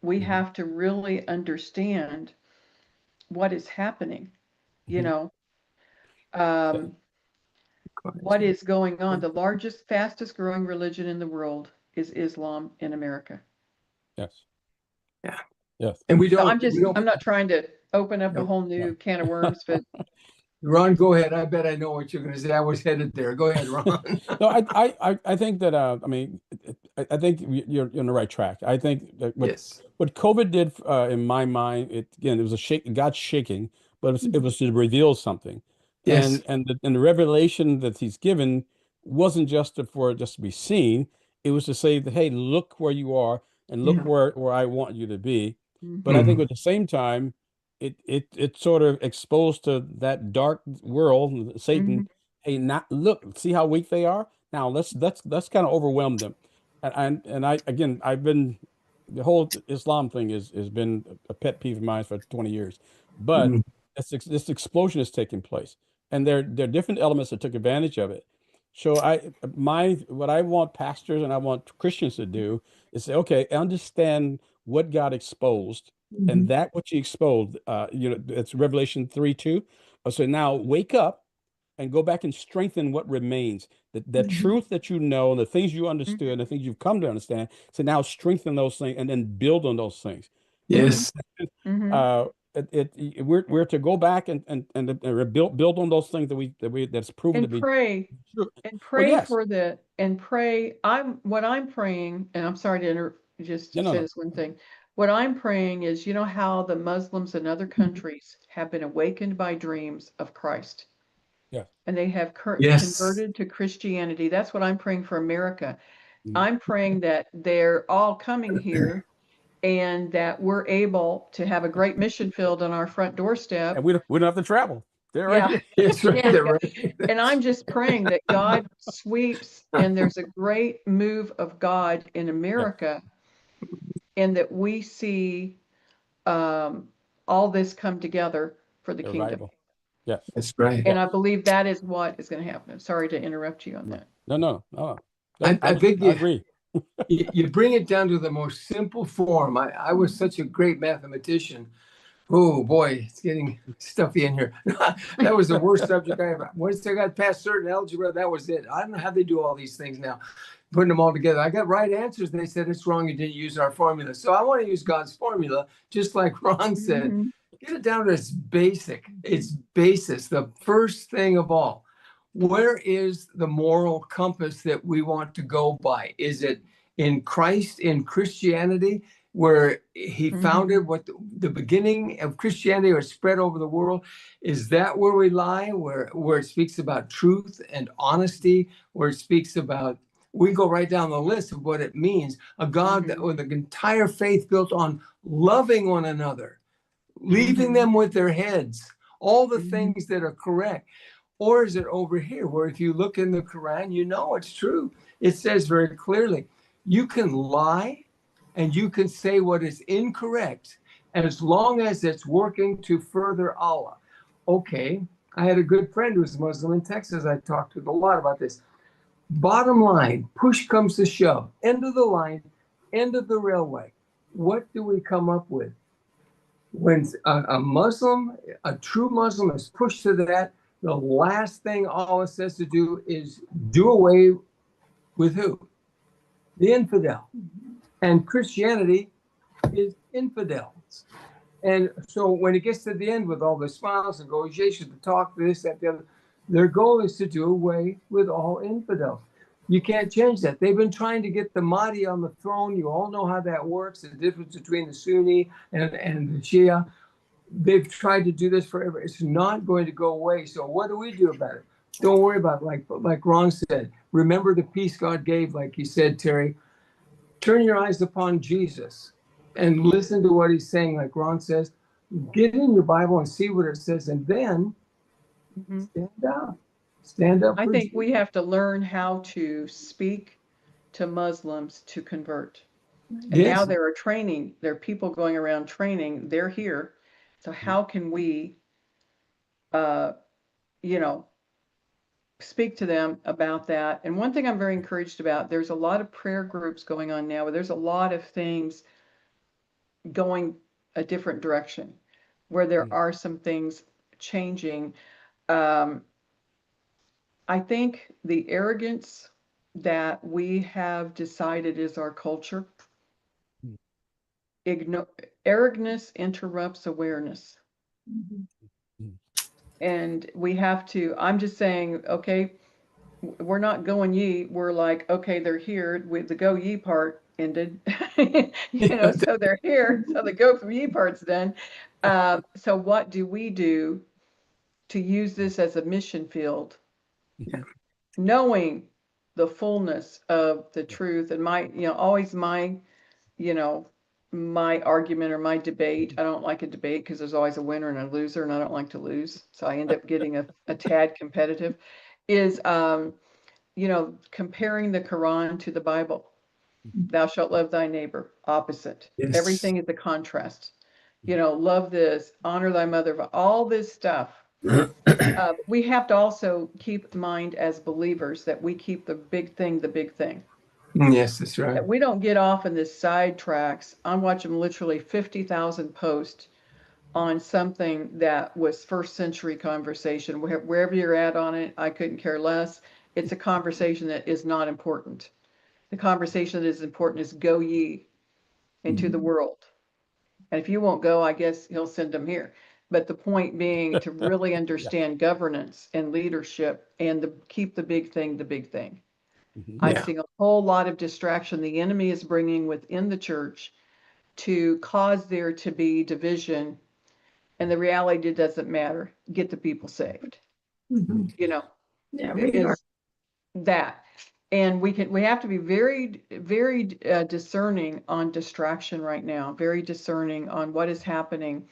we have to really understand what is happening, you Mhm. know, what is going on. The largest, fastest growing religion in the world is Islam in America. Yes. Yeah. Yes. And we So don't, I'm not trying to open up a No. whole new can of worms, but Ron, go ahead. I bet I know what you're going to say. I was headed there. Go ahead, Ron. No, I think that I mean I think you're on the right track. I think that Yes. what COVID did in my mind, it was a shake, God's shaking, but it was to reveal something, Yes. and the revelation that He's given wasn't just to be seen. It was to say that, hey, look where you are and look Yeah. where I want you to be. But I think Mhm. at the same time, it sort of exposed to that dark world, Satan. Hey, not look, see how weak they are. Now let's kind of overwhelm them. And I again, the whole Islam thing has been a pet peeve of mine for 20 years. But Mhm. this explosion is taking place, and there are different elements that took advantage of it. So what I want pastors and I want Christians to do is say, okay, understand what God exposed, and Mhm. that what you exposed, it's Revelation 3:2. So now wake up and go back and strengthen what remains. That Mhm. truth that you know, and the things you understood, and the things you've come to understand. So now strengthen those things and then build on those things. Yes. Uh, we're to go back and build on those things that's proven to and be pray true. and Well, pray yes, for the and pray. What I'm praying, and I'm sorry to just no, to no, say no, this one thing. What I'm praying is, you know how the Muslims in other countries have been awakened by dreams of Christ, yes. and they have Yes. converted to Christianity. That's what I'm praying for America. Mhm. I'm praying that they're all coming here and that we're able to have a great mission field on our front doorstep. And we don't have to travel. They're right Yeah. here. Yes, right Yeah. there, right. And I'm just praying that God sweeps and there's a great move of God in Yeah, America, and that we see all this come together for the the kingdom. arrival. Yes, That's right. And yes. I believe that is what is going to happen. I'm sorry to interrupt you on No, that. no, no, no. I think I agree. you bring it down to the most simple form. I was such a great mathematician. Oh boy, it's getting stuffy in here. That was the worst subject I ever. Once I got past certain algebra, that was it. I don't know how they do all these things now, putting them all together. I got right answers. And they said it's wrong. You didn't use our formula. So I want to use God's formula, just like Ron said. Mhm. Get it down to its basic, its basis, the first thing of all. Where is the moral compass that we want to go by? Is it in Christ, in Christianity, where he founded what the beginning of Christianity or spread over the world? Is that where we lie, where it speaks about truth and honesty, where it speaks about, we go right down the list of what it means, a God that with the entire faith built on loving one another, leaving them with their heads, all the things that are correct? Or is it over here where if you look in the Quran, you know it's true. It says very clearly, you can lie and you can say what is incorrect, and as long as it's working to further Allah. Okay, I had a good friend who was Muslim in Texas. I talked with a lot about this. Bottom line, push comes to shove, end of the line, end of the railway. What do we come up with? When a Muslim, a true Muslim is pushed to that, the last thing Allah says to do is do away with who? The infidel. And Christianity is infidels. And so when it gets to the end with all the smiles and negotiations, the talk, this, that, the other, their goal is to do away with all infidels. You can't change that. They've been trying to get the Mahdi on the throne. You all know how that works, the difference between the Sunni and the Shia. They've tried to do this forever. It's not going to go away. So what do we do about it? Don't worry about it. Like Ron said, remember the peace God gave, like he said, Terry. Turn your eyes upon Jesus and listen to what he's saying, like Ron says. Get in your Bible and see what it says, and then stand up. Stand up I for think Jesus. we have to learn how to speak to Muslims to convert. And now Yes. there are people going around training, they're here. So how can we, uh, you know, speak to them about that? And one thing I'm very encouraged about, there's a lot of prayer groups going on now, where there's a lot of things going a different direction, where there are some things changing. I think the arrogance that we have decided is our culture, arrogance interrupts awareness. And we have to, I'm just saying, okay, we're not going ye. We're like, okay, they're here. With the go ye part ended, so they're here. So the go from ye part's done. So what do we do to use this as a mission field? Knowing the fullness of the truth, and always my argument or my debate. I don't like a debate because there's always a winner and a loser, and I don't like to lose. So I end up getting a tad competitive, is, comparing the Quran to the Bible. Thou shalt love thy neighbor, opposite. Yes. Everything is a contrast. Love this, honor thy mother, all this stuff. We have to also keep in mind as believers that we keep the big thing the big thing. Yes, that's right. That we don't get off in this side tracks. I'm watching literally 50,000 posts on something that was first century conversation. Wherever you're at on it, I couldn't care less. It's a conversation that is not important. The conversation that is important is go ye into the world. And if you won't go, I guess he'll send them here. But the point being to really understand governance and leadership and keep the big thing the big thing. I'm seeing a whole lot of distraction the enemy is bringing within the church to cause there to be division. And the reality doesn't matter. Get the people saved. Is that. And we have to be very, very discerning on distraction right now, very discerning on what is happening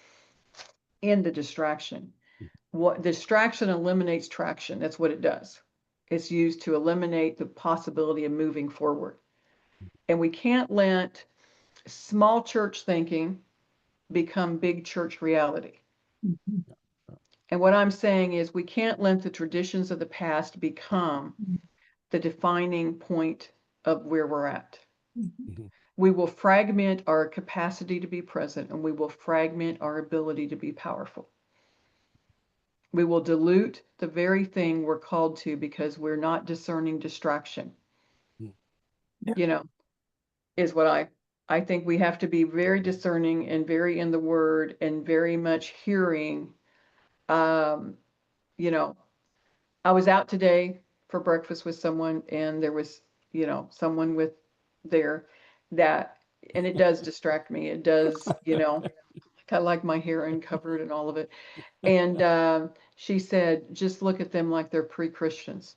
in the distraction. What distraction eliminates traction. That's what it does. It's used to eliminate the possibility of moving forward. And we can't let small church thinking become big church reality. And what I'm saying is we can't let the traditions of the past become the defining point of where we're at. We will fragment our capacity to be present, and we will fragment our ability to be powerful. We will dilute the very thing we're called to because we're not discerning distraction. Is what I think we have to be very discerning and very in the word and very much hearing. I was out today for breakfast with someone, and there was, someone with there that, and it does distract me. It does, I like my hair uncovered and all of it. And she said, just look at them like they're pre-Christians.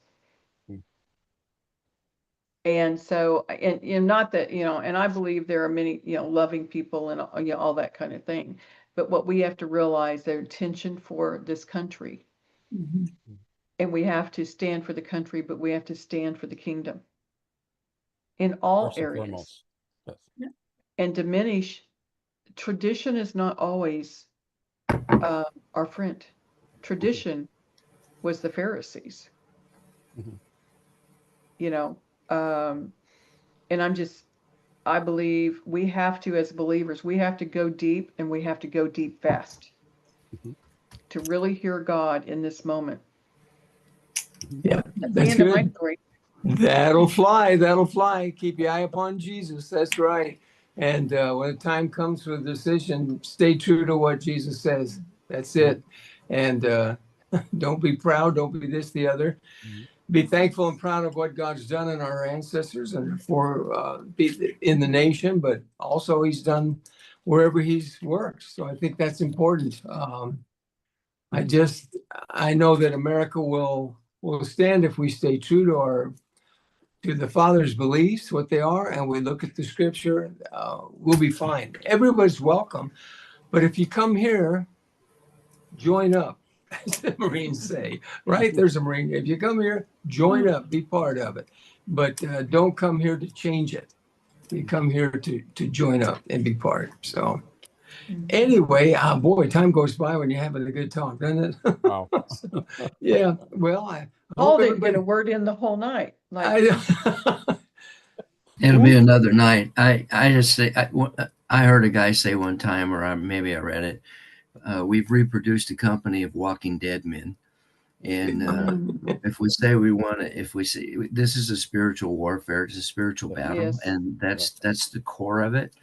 And so, and not that, and I believe there are many, loving people and all that kind of thing. But what we have to realize, their intention for this country. And we have to stand for the country, but we have to stand for the kingdom in all areas. Yes. And diminish. Tradition is not always our friend. Tradition was the Pharisees. And I believe we have to, as believers, we have to go deep, and we have to go deep fast to really hear God in this moment. Yeah, that's the end of my story. That'll fly. Keep your eye upon Jesus. That's right. And when the time comes for the decision, stay true to what Jesus says. That's it. And don't be proud. Don't be this, the other. Be thankful and proud of what God's done in our ancestors and for in the nation, but also he's done wherever he's worked. So I think that's important. I know that America will stand if we stay true to the Father's beliefs, what they are, and we look at the scripture. We'll be fine. Everybody's welcome. But if you come here, join up, as the Marines say, right? There's a Marine. If you come here, join up, be part of it. But don't come here to change it. You come here to join up and be part. So anyway, boy, time goes by when you're having a good talk, doesn't it? Wow. So, yeah. Well, I Paul didn't get a word in the whole night. It'll be another night. I just say, I heard a guy say one time, or maybe I read it. we've reproduced a company of walking dead men. And if we say we want to, if we say this is a spiritual warfare, it's a spiritual battle, Yes. and that's the core of it.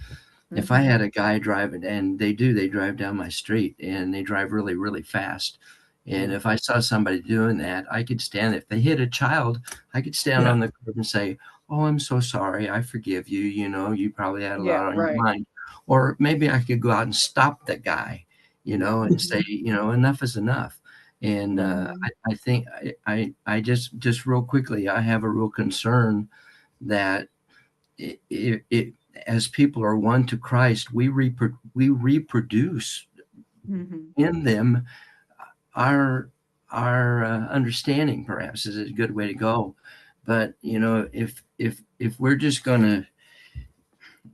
If I had a guy driving, and they drive down my street and they drive really, really fast. And if I saw somebody doing that, I could stand, if they hit a child, I could stand on the curb and say, "Oh, I'm so sorry. I forgive you. You know, you probably had a lot on your mind." Or maybe I could go out and stop that guy, you know, and say, you know, enough is enough. And I think I just real quickly, I have a real concern that it as people are one to Christ, we reproduce in them our understanding, perhaps, is a good way to go. But you know, if we're just gonna,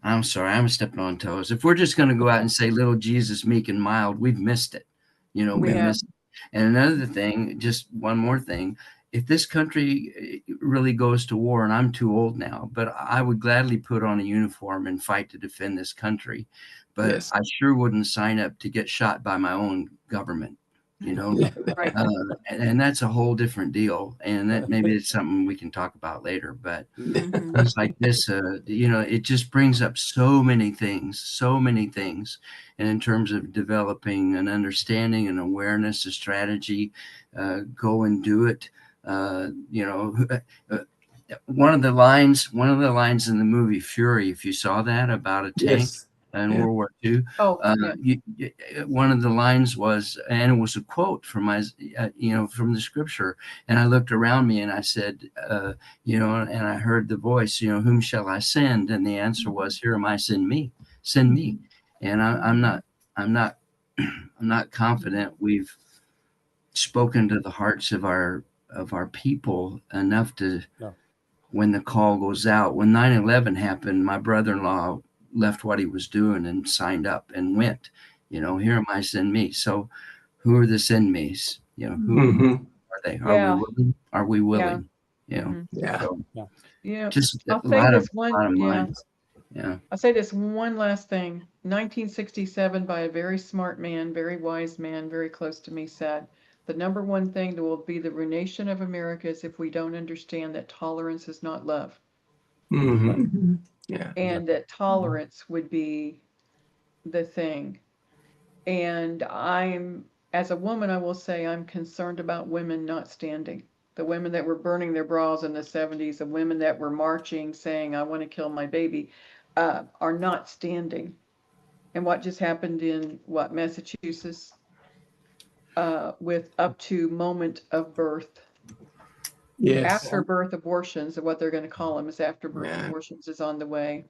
I'm sorry, I'm stepping on toes. If we're just gonna go out and say little Jesus, meek and mild, we've missed it. You know, we've missed it. And another thing, just one more thing, if this country really goes to war, and I'm too old now, but I would gladly put on a uniform and fight to defend this country. But I sure wouldn't sign up to get shot by my own government, you know. And that's a whole different deal. And that maybe it's something we can talk about later. But things like this, you know, it just brings up so many things. And in terms of developing an understanding, an awareness, a strategy, go and do it. You know, one of the lines in the movie Fury, if you saw that, about a tank in World War II. One of the lines was, and it was a quote from you know, from the scripture. And I looked around me and I said, you know, and I heard the voice, you know, whom shall I send? And the answer was, here am I, send me. And I'm not confident we've spoken to the hearts of our people enough to, when the call goes out. When 9/11 happened, my brother-in-law left what he was doing and signed up and went, you know, here am I, send me. So who are the send me's? You know, who are they? Are we willing? You know? Just I'll say this one. I'll say this one last thing. 1967, by a very smart man, very wise man, very close to me, said, the number one thing that will be the ruination of America is if we don't understand that tolerance is not love. And that tolerance would be the thing. And as a woman, I will say I'm concerned about women not standing. The women that were burning their bras in the 70s, the women that were marching saying, I want to kill my baby, are not standing. And what just happened in Massachusetts, with up to moment of birth. After birth abortions, what they're going to call them is after birth abortions, is on the way.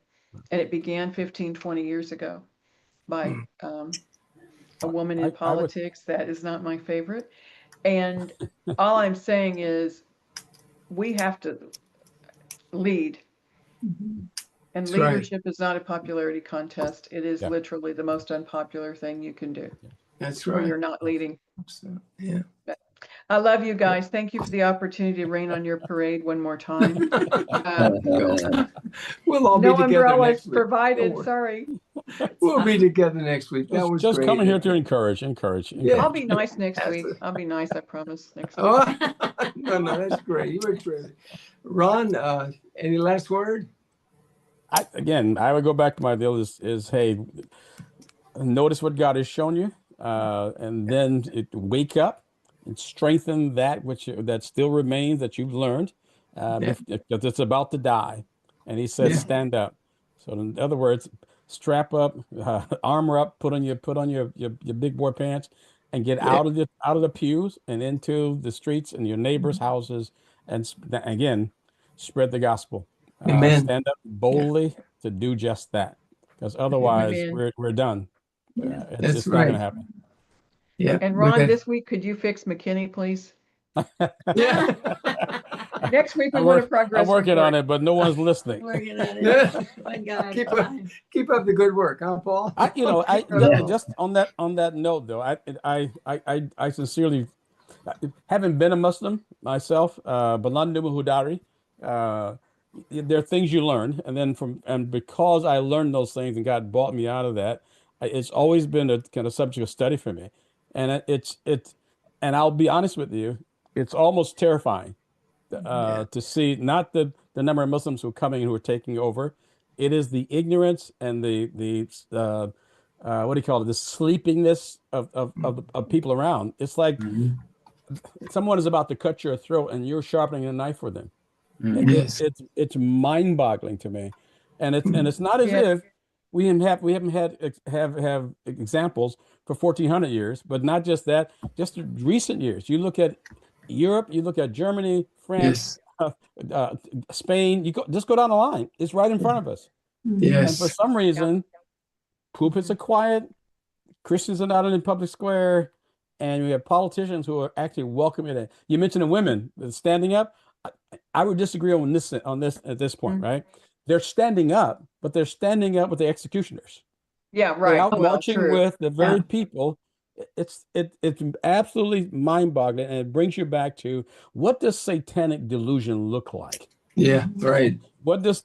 And it began 15, 20 years ago by a woman in politics. That is not my favorite. And all I'm saying is we have to lead. And that's leadership is not a popularity contest. It is literally the most unpopular thing you can do. That's right. When you're not leading. But I love you guys. Thank you for the opportunity to rain on your parade one more time. We'll all be together umbrellas next week. provided. Sorry. We'll be together next week. That was just great. coming here to encourage. I'll be nice next week. I'll be nice. I promise. Next week. No, that's great. You were terrific. Ron, any last word? I would go back to my deal is hey, notice what God has shown you, and then wake up and strengthen that that still remains that you've learned, because it's about to die. And he says, stand up. So in other words, strap up, armor up, put on your big boy pants, and get out of the pews and into the streets and your neighbors' houses, and again, spread the gospel. Stand up boldly to do just that, because otherwise we're done. It's not going to happen. And Ron, this week, could you fix McKinney, please? Next week we want a progress. I'm working on it, but no one's listening. Working on it. My God. Keep up the good work, huh, Paul? Just on that note, though, I sincerely, having been a Muslim myself, Balandu Hudari, there are things you learn, and because I learned those things and God brought me out of that, It's always been a kind of subject of study for me, and and I'll be honest with you, it's almost terrifying to see not the number of Muslims who are coming and who are taking over. It is the ignorance and the what do you call it? The sleepiness of people around. It's like someone is about to cut your throat and you're sharpening a knife for them. Yes. It's mind-boggling to me, and it's not as if we haven't had examples for 1400 years, but not just that, just recent years. You look at Europe, you look at Germany, France, Spain. Just go down the line. It's right in front of us. Yes. And for some reason, pulpits are quiet, Christians are not in the public square, and we have politicians who are actually welcoming it. You mentioned the women standing up. I would disagree on this at this point, right? They're standing up, but they're standing up with the executioners. Yeah, right. They're out Well, marching true. with the very people. It's absolutely mind-boggling, and it brings you back to, what does satanic delusion look like? Yeah, right. What does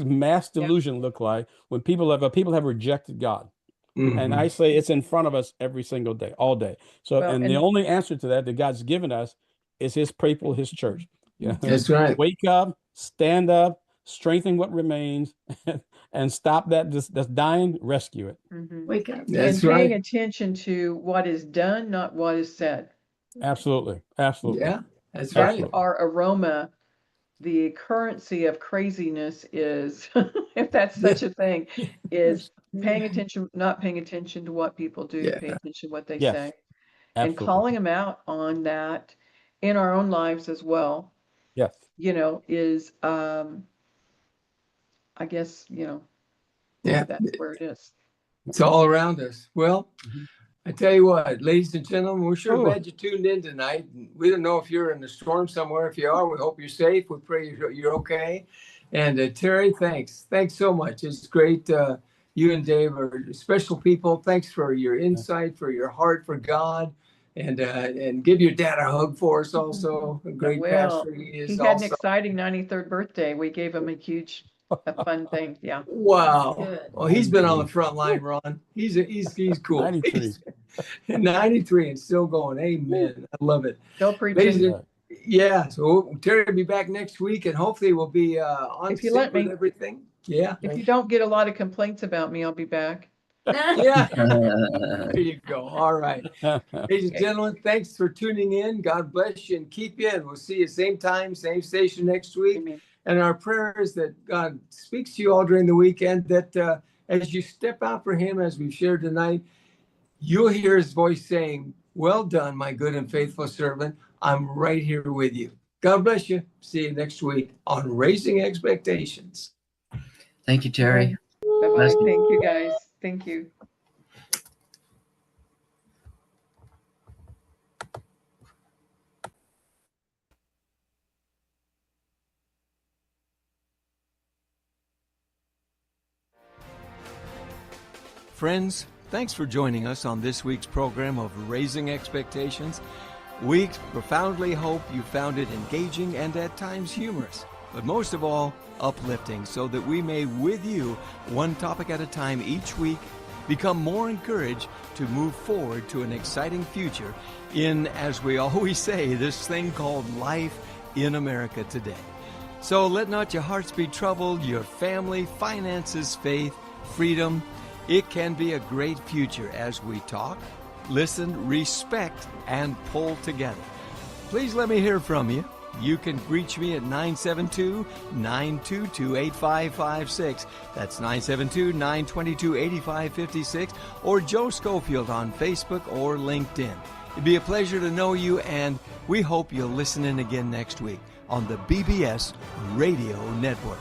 mass delusion look like when people have rejected God? And I say it's in front of us every single day, all day. So, Well, and the only answer to that God's given us is His people, His church. You know? That's right. Wake up, stand up, strengthen what remains, and stop that's dying. Rescue it. Wake up. That's and paying right. attention to what is done, not what is said. Absolutely. Yeah, that's right. Absolutely. Our aroma, the currency of craziness is, if that's such a thing, is paying attention, not paying attention to what people do, paying attention to what they say, and Absolutely. calling them out on that in our own lives as well. Yes. Is, I guess, that's where it is. It's all around us. Well, I tell you what, ladies and gentlemen, we're sure glad you tuned in tonight. We don't know if you're in a storm somewhere. If you are, we hope you're safe. We pray you're okay. And Terry, thanks. Thanks so much. It's great. You and Dave are special people. Thanks for your insight, for your heart for God. And give your dad a hug for us also. A great pastor he is. He had an exciting 93rd birthday. We gave him a fun thing. Yeah. Wow. Good. Well, he's been on the front line, Ron. He's cool. 93. 93 and still going. Amen. I love it. Still preaching. So Terry will be back next week, and hopefully we'll be on If you let me. with everything. Yeah. If you don't get a lot of complaints about me, I'll be back. Yeah. There you go. All right. Ladies and gentlemen, thanks for tuning in. God bless you and keep you. And we'll see you same time, same station next week. Amen. And our prayer is that God speaks to you all during the weekend, that as you step out for Him, as we've shared tonight, you'll hear His voice saying, "Well done, my good and faithful servant. I'm right here with you." God bless you. See you next week on Raising Expectations. Thank you, Terry. Bye-bye. Thank you, guys. Thank you. Friends, thanks for joining us on this week's program of Raising Expectations. We profoundly hope you found it engaging and at times humorous, but most of all, uplifting, so that we may, with you, one topic at a time each week, become more encouraged to move forward to an exciting future in, as we always say, this thing called life in America today. So let not your hearts be troubled, your family, finances, faith, freedom. It can be a great future as we talk, listen, respect, and pull together. Please let me hear from you. You can reach me at 972-922-8556. That's 972-922-8556. Or Joe Schofield on Facebook or LinkedIn. It'd be a pleasure to know you, and we hope you'll listen in again next week on the BBS Radio Network.